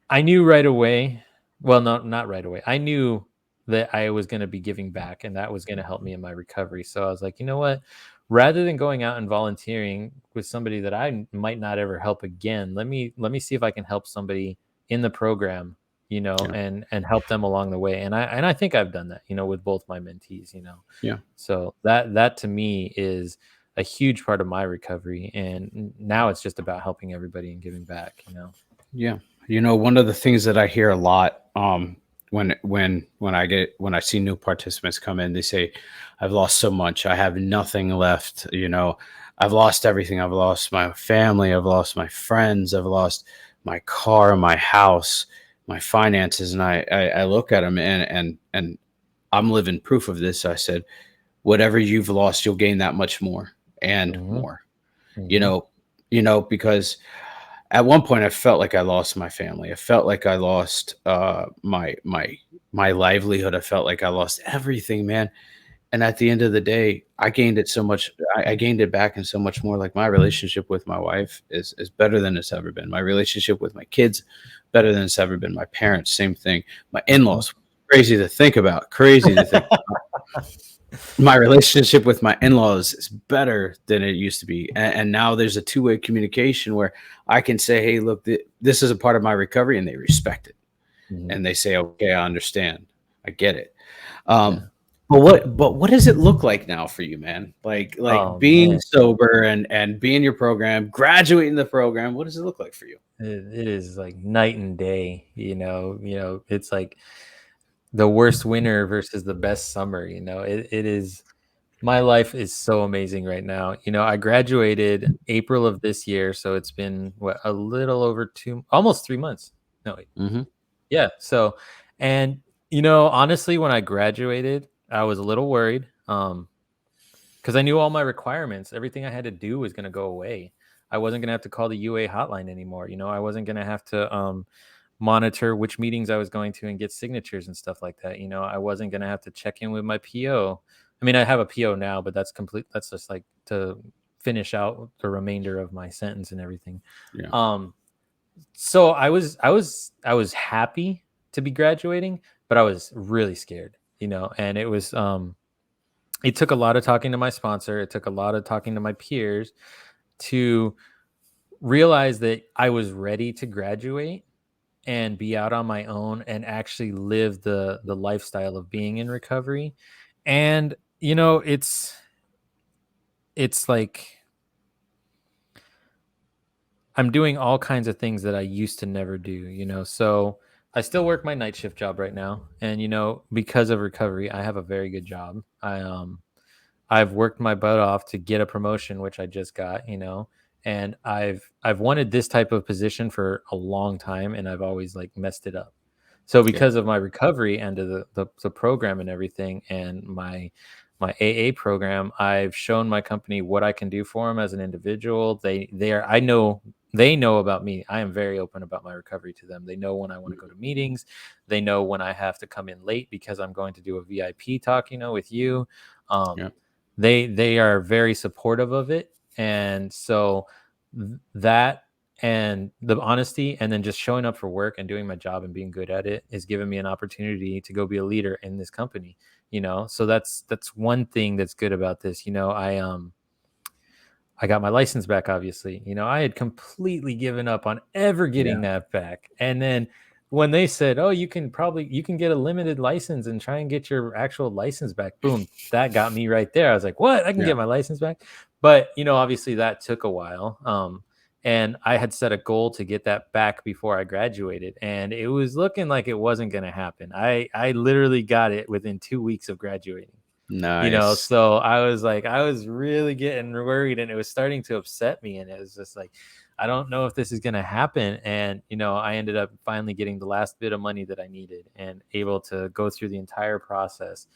I knew right away. Well, no, not right away. I knew that I was going to be giving back and that was going to help me in my recovery. So I was like, you know what? Rather than going out and volunteering with somebody that I might not ever help again, let me see if I can help somebody in the program, Yeah. and help them along the way. And I think I've done that, with both my mentees. Yeah. So that to me is a huge part of my recovery. And now it's just about helping everybody and giving back. Yeah. One of the things that I hear a lot, when I see new participants come in, they say, I've lost so much. I have nothing left. I've lost everything. I've lost my family. I've lost my friends. I've lost my car, my house, my finances. And I look at them, and I'm living proof of this. I said, whatever you've lost, you'll gain that much more and Hmm. more, you Hmm. know, because at one point I felt like I lost my family. I felt like I lost my livelihood. I felt like I lost everything, man. And at the end of the day, I gained it so much. I gained it back and so much more. Like, my relationship with my wife is better than it's ever been. My relationship with my kids, better than it's ever been. My parents, same thing. My Hmm. in-laws, crazy to think about. Crazy to think. My relationship with my in-laws is better than it used to be, and now there's a two-way communication where I can say, hey, look, this is a part of my recovery, and they respect it, Hmm. and they say, okay, I understand, I get it. Yeah. um but what does it look like now for you, man? Like Oh being man, sober and being your program, graduating the program, what does it look like for you? it is like night and day. It's like the worst winter versus the best summer. It is. My life is so amazing right now. I graduated April of this year, so it's been what, a little over almost 3 months. No, wait. Hmm. Yeah. So, and honestly, when I graduated, I was a little worried. Because I knew all my requirements, everything I had to do was going to go away. I wasn't going to have to call the UA hotline anymore. I wasn't going to have to monitor which meetings I was going to and get signatures and stuff like that. I wasn't going to have to check in with my PO. I mean, I have a PO now, but that's complete. That's just like to finish out the remainder of my sentence and everything. Yeah. Um, so I was happy to be graduating, but I was really scared. And it took a lot of talking to my sponsor. It took a lot of talking to my peers to realize that I was ready to graduate and be out on my own and actually live the lifestyle of being in recovery. And it's like I'm doing all kinds of things that I used to never do. So I still work my night shift job right now, and because of recovery, I have a very good job. I've worked my butt off to get a promotion, which I just got, and I've wanted this type of position for a long time, and I've always like messed it up. So Yeah. because of my recovery and the program and everything, and my AA program, I've shown my company what I can do for them as an individual. They are I know they know about me. I am very open about my recovery to them. They know when I want to go to meetings. They know when I have to come in late because I'm going to do a VIP talk, with you. Yeah. Um, they are very supportive of it, and so that and the honesty and then just showing up for work and doing my job and being good at it is giving me an opportunity to go be a leader in this company. So that's one thing that's good about this. I got my license back, obviously. I had completely given up on ever Yeah. getting that back. And then when they said, "Oh, you can get a limited license and try and get your actual license back." Boom, that got me right there. I was like, "What? I can Yeah. get my license back?" But, obviously that took a while. And I had set a goal to get that back before I graduated, and it was looking like it wasn't going to happen. I literally got it within 2 weeks of graduating. Nice. So I was really getting worried, and it was starting to upset me, and it was just like, I don't know if this is going to happen. And I ended up finally getting the last bit of money that I needed and able to go through the entire process.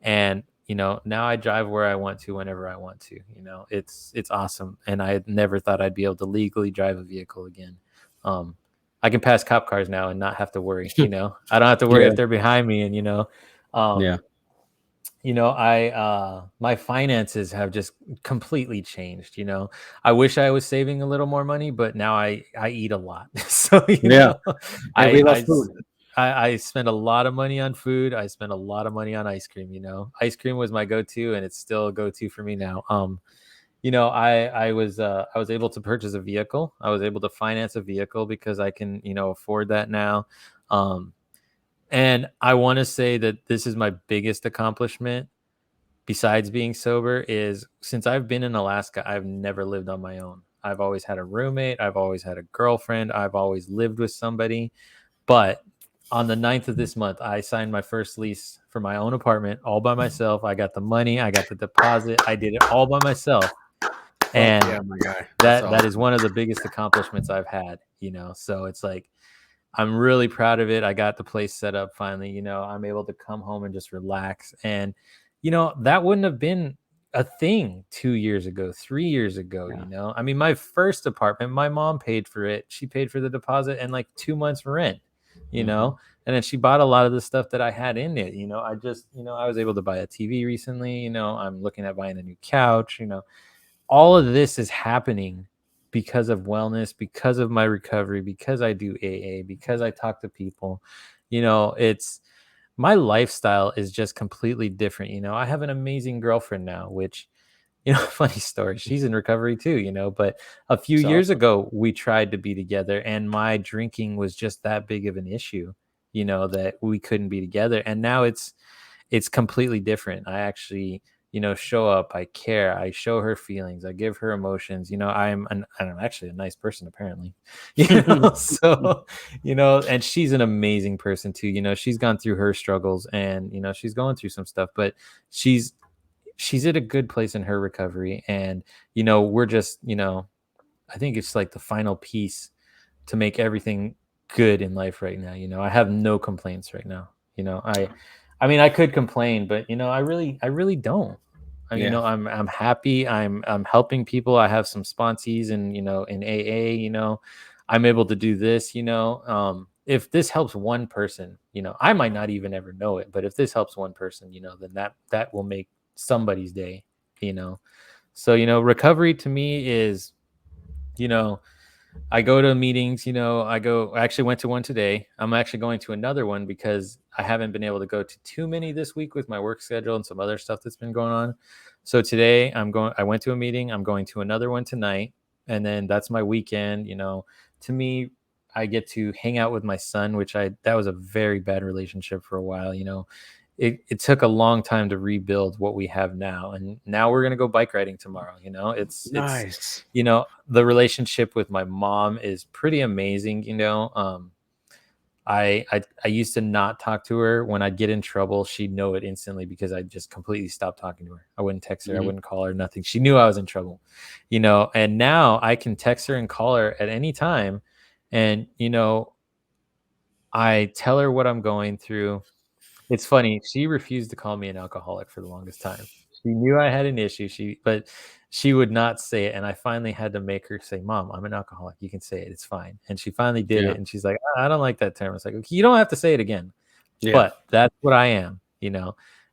And now I drive where I want to whenever I want to. It's awesome, and I had never thought I'd be able to legally drive a vehicle again. um I can pass cop cars now and not have to worry. I don't have to worry Yeah. if they're behind me. And Yeah. um I my finances have just completely changed. I wish I was saving a little more money, but now I eat a lot. So Yeah. Hey, I we love I food. s- I spend a lot of money on food. I spend a lot of money on ice cream. Ice cream was my go-to, and it's still a go-to for me now. I was able to purchase a vehicle. I was able to finance a vehicle because I can afford that now. um and I want to say that this is my biggest accomplishment besides being sober. Is since I've been in Alaska, I've never lived on my own. I've always had a roommate, I've always had a girlfriend, I've always lived with somebody. But on the 9th of this month, I signed my first lease for my own apartment all by myself. I got the money, I got the deposit, I did it all by myself. Fuck And yeah, my guy. That's that is awesome. one of the biggest accomplishments I've had. So it's like, I'm really proud of it. I got the place set up finally. I'm able to come home and just relax. And, that wouldn't have been a thing 2 years ago, 3 years ago. Yeah. I mean, my first apartment, my mom paid for it. She paid for the deposit and like 2 months rent, you Hmm. know, and then she bought a lot of the stuff that I had in it. I was able to buy a TV recently. I'm looking at buying a new couch. All of this is happening because of wellness, because of my recovery, because I do AA, because I talk to people. It's my lifestyle is just completely different. I have an amazing girlfriend now, which, funny story, she's in recovery too, but a few It's years awesome. ago, we tried to be together, and my drinking was just that big of an issue, that we couldn't be together. And now it's completely different. I actually, show up, I care, I show her feelings, I give her emotions. I'm actually a nice person, apparently. So, and she's an amazing person too. She's gone through her struggles, and she's going through some stuff, but she's she's at a good place in her recovery. And we're just, I think it's like the final piece to make everything good in life right now. I have no complaints right now. I mean, I could complain, but I really don't. Yeah. I'm happy. I'm helping people. I have some sponsees and in AA. I'm able to do this. If this helps one person, I might not even ever know it, but if this helps one person, then that will make somebody's day. You know, so recovery to me is you know I go to meetings. I actually went to one today. I'm actually going to another one because I haven't been able to go to too many this week with my work schedule and some other stuff that's been going on. So today I went to a meeting. I'm going to another one tonight. And then that's my weekend. To me, I get to hang out with my son, that was a very bad relationship for a while. It took a long time to rebuild what we have now. And now we're going to go bike riding tomorrow. Nice. The relationship with my mom is pretty amazing. I used to not talk to her. When I'd get in trouble, she'd know it instantly because I just completely stopped talking to her. I wouldn't text her, I Hmm. wouldn't call her, nothing. She knew I was in trouble, and now I can text her and call her at any time. And, I tell her what I'm going through. It's funny, she refused to call me an alcoholic for the longest time. She knew I had an issue, but she would not say it, and I finally had to make her say, "Mom, I'm an alcoholic, you can say it, it's fine." And she finally did Yeah. it, and she's like, "I don't like that term." I was like, "Okay, you don't have to say it again, Yeah. but that's what I am."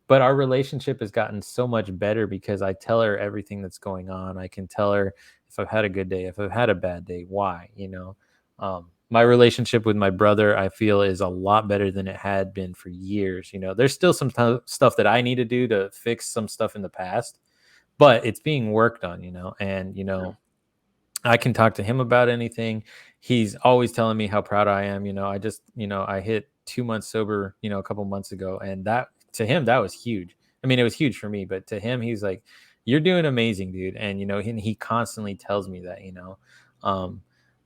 But our relationship has gotten so much better because I tell her everything that's going on. I can tell her if I've had a good day, if I've had a bad day, why. My relationship with my brother, I feel, is a lot better than it had been for years. There's still some stuff that I need to do to fix some stuff in the past, but it's being worked on. And Yeah. I can talk to him about anything. He's always telling me how proud I am. I hit 2 months sober, a couple months ago. And that, to him, that was huge. I mean, it was huge for me, but to him, he's like, "You're doing amazing, dude." And, he constantly tells me that. Um,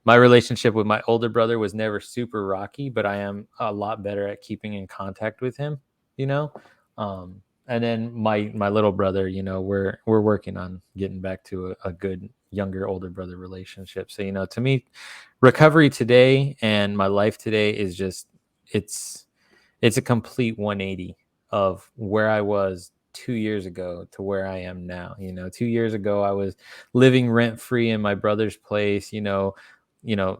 my relationship with my older brother was never super rocky, but I am a lot better at keeping in contact with him, you know? And then my little brother, we're working on getting back to a good younger older brother relationship. So, to me, recovery today and my life today is just it's it's a complete 180 of where I was 2 years ago to where I am now. 2 years ago I was living rent free in my brother's place,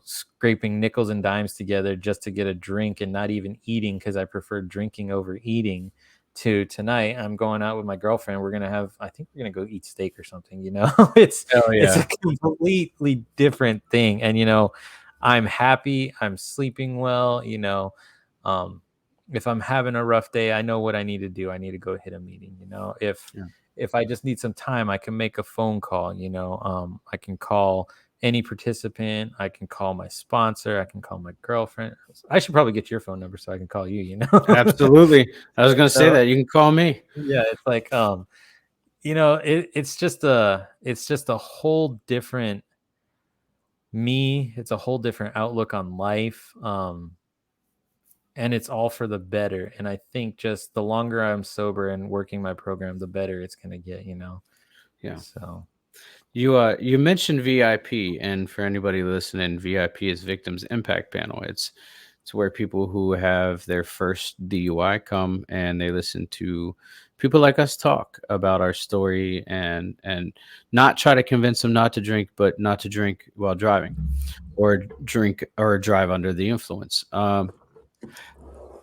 scraping nickels and dimes together just to get a drink and not even eating because I prefer drinking over eating. To tonight, I'm going out with my girlfriend. I think we're gonna go eat steak or something. it's Hell it's a yeah. completely different thing. And I'm happy, I'm sleeping well. Um, if I'm having a rough day, I know what I need to do. I need to go hit a meeting. Yeah. If I just need some time, I can make a phone call. I can call any participant. I can call my sponsor. I can call my girlfriend. I should probably get your phone number so I can call you. Absolutely. I was gonna say So, that. You can call me. yeah, it's like it's just a whole different me. It's a whole different outlook on life. And it's all for the better. And I think just the longer I'm sober and working my program, the better it's gonna get. Yeah. So You mentioned VIP, and for anybody listening, VIP is Victims Impact Panel. It's where people who have their first DUI come and they listen to people like us talk about our story, and not try to convince them not to drink, but not to drink while driving or drink or drive under the influence.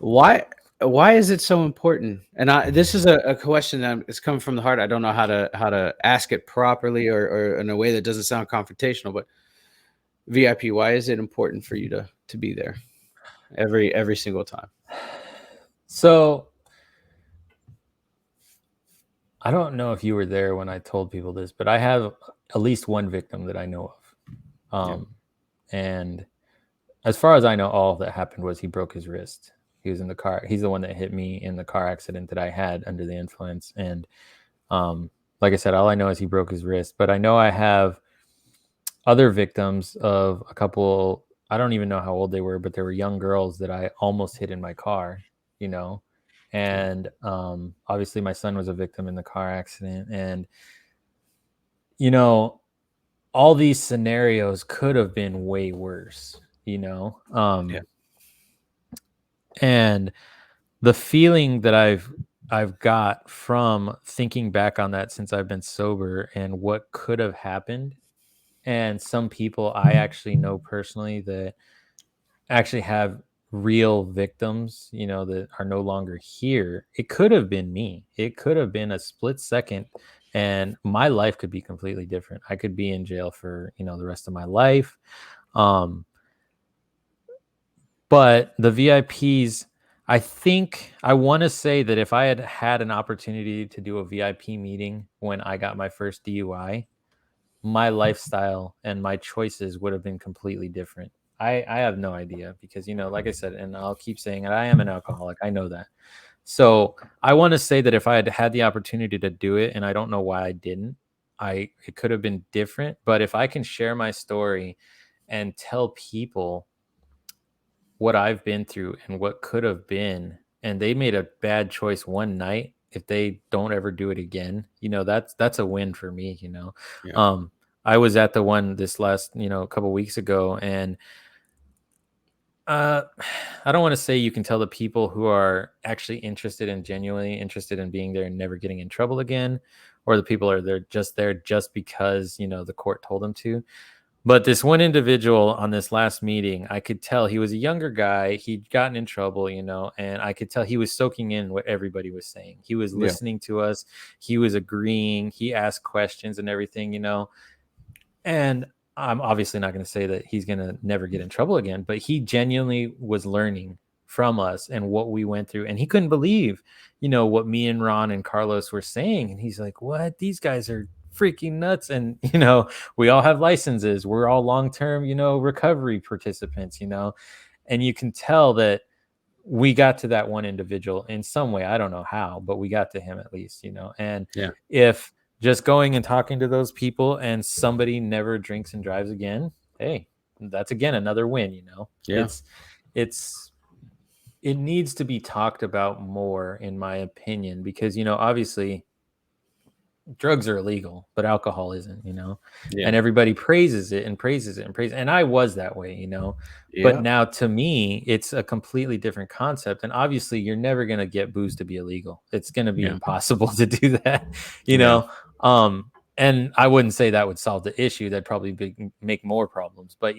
Why why is it so important? And this is a question that is coming from the heart. I don't know how to ask it properly, or in a way that doesn't sound confrontational. But VIP, why is it important for you to be there every single time? so I don't know if you were there when I told people this, but I have at least one victim that I know of. Yeah, And as far as I know, all that happened was he broke his wrist. He was in the car. He's the one that hit me in the car accident that I had under the influence. And like I said, all I know is he broke his wrist. But I know I have other victims of a couple. I don't even know how old they were, but they were young girls that I almost hit in my car. You know, yeah, and obviously my son was a victim in the car accident. And you know, all these scenarios could have been way worse. yeah, And the feeling that I've got from thinking back on that since I've been sober and what could have happened, and some people I actually know personally that actually have real victims, that are no longer here. It could have been me. It could have been a split second and my life could be completely different. I could be in jail for, the rest of my life. Um, but the VIPs, I think I want to say that if I had had an opportunity to do a VIP meeting when I got my first DUI, my lifestyle and my choices would have been completely different. I have no idea because, like I said, and I'll keep saying it, I am an alcoholic. I know that. So I want to say that if I had had the opportunity to do it, and I don't know why I didn't, it could have been different. But if I can share my story and tell people what I've been through and what could have been, and they made a bad choice one night. If they don't ever do it again, that's a win for me. Yeah. Um, I was at the one this last, a couple weeks ago, and uh, I don't want to say you can tell the people who are actually interested and genuinely interested in being there and never getting in trouble again, or the people are there just because the court told them to. But this one individual on this last meeting, I could tell he was a younger guy. He'd gotten in trouble, and I could tell he was soaking in what everybody was saying. He was Yeah. listening to us. He was agreeing. He asked questions and everything. And I'm obviously not going to say that he's going to never get in trouble again, but he genuinely was learning from us and what we went through. And he couldn't believe, what me and Ron and Carlos were saying. And he's like, what? These guys are freaking nuts. And, we all have licenses. We're all long-term, recovery participants. And you can tell that we got to that one individual in some way. I don't know how, but we got to him at least. And Yeah. if just going and talking to those people and somebody never drinks and drives again, hey, that's again another win. Yeah. It needs to be talked about more, in my opinion, because obviously drugs are illegal, but alcohol isn't. Yeah. And everybody praises it and praises it and praises it. And I was that way. But Yeah. now to me, it's a completely different concept. And obviously you're never going to get booze to be illegal. It's going to be Yeah. impossible to do that, you Yeah. know? And I wouldn't say that would solve the issue. That'd probably make more problems, but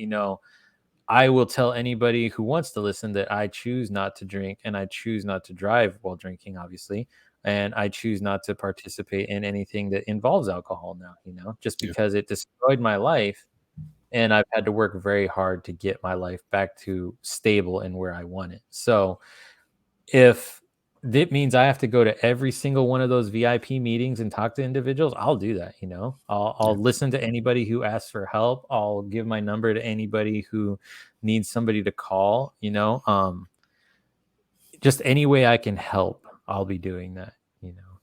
I will tell anybody who wants to listen that I choose not to drink and I choose not to drive while drinking, obviously. And I choose not to participate in anything that involves alcohol now, just Yeah. because it destroyed my life. And I've had to work very hard to get my life back to stable and where I want it. So if that means I have to go to every single one of those VIP meetings and talk to individuals, I'll do that. I'll Yeah. listen to anybody who asks for help. I'll give my number to anybody who needs somebody to call. Just any way I can help, I'll be doing that.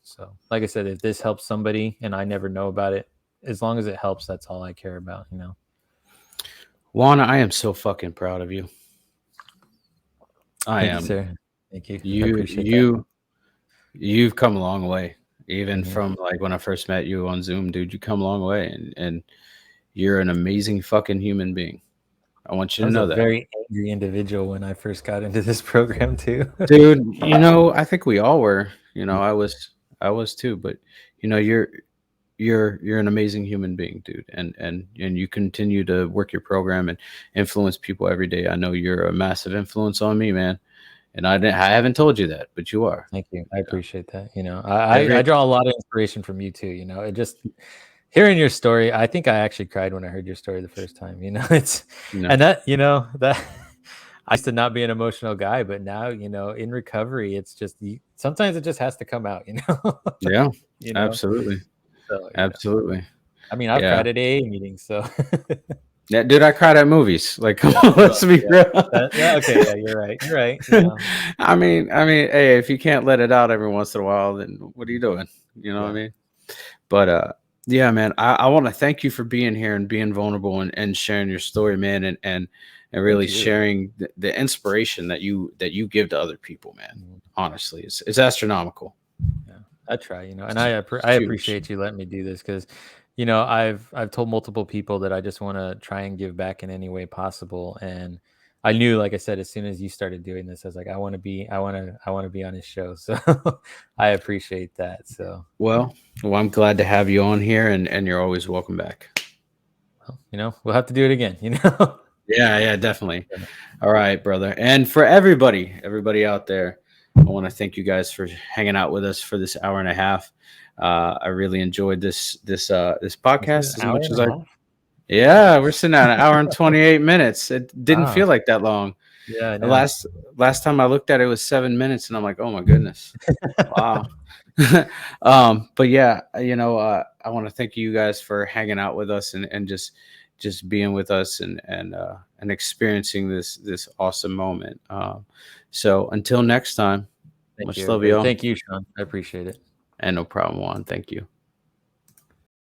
So like I said, if this helps somebody and I never know about it, as long as it helps, that's all I care about. Juan, I am so fucking proud of you. I Thank you, am. sir. Thank you. I You appreciate that. you've come a long way. Even Mhm. from like when I first met you on Zoom, dude, you come a long way, and you're an amazing fucking human being. I want you I to was a know that. very angry individual when I first got into this program too. Dude, I think we all were. I was too, but you're an amazing human being, dude, and you continue to work your program and influence people every day. I know you're a massive influence on me, man, and I haven't told you that, but you are. Thank you. I Yeah. appreciate that. I Every draw a lot of inspiration from you too. It just hearing your story, I think I actually cried when I heard your story the first time. It's you know, and that I used to not be an emotional guy, but now, in recovery, it's just sometimes it just has to come out. yeah, you know. absolutely, So. absolutely, I mean, I've yeah, cried at AA meetings, so yeah, dude. I cried at movies. Like, come on, let's be yeah. real. Yeah, okay, yeah, you're right. You're right. I mean, hey, if you can't let it out every once in a while, then what are you doing? You know what I Yeah. mean? But yeah, man, I want to thank you for being here and being vulnerable and sharing your story, man, and really Thank you. sharing the inspiration that you give to other people, man. Mhm. Honestly, it's astronomical. Yeah, I try, and It's, I it's huge. appreciate you letting me do this because, I've told multiple people that I just want to try and give back in any way possible, and I knew, like I said, as soon as you started doing this, I was like, I want to be on his show, so I appreciate that. So, Well, I'm glad to have you on here, and you're always welcome back. we'll have to do it again. Yeah, yeah, definitely. All right, brother. And for everybody out there, I want to thank you guys for hanging out with us for this hour and a half. I really enjoyed this This is podcast an as hour much and as a I. half. Yeah, we're sitting at an hour and 28 minutes. It didn't Ah, feel like that long. yeah, I The know. last time I looked at it was 7 minutes, and I'm like, oh my goodness, wow. But yeah, I want to thank you guys for hanging out with us and just being with us and experiencing this awesome moment. So until next time, Thank you, much love, everybody. y'all, Thank you, Sean. I appreciate it. and no problem, Juan. Thank you.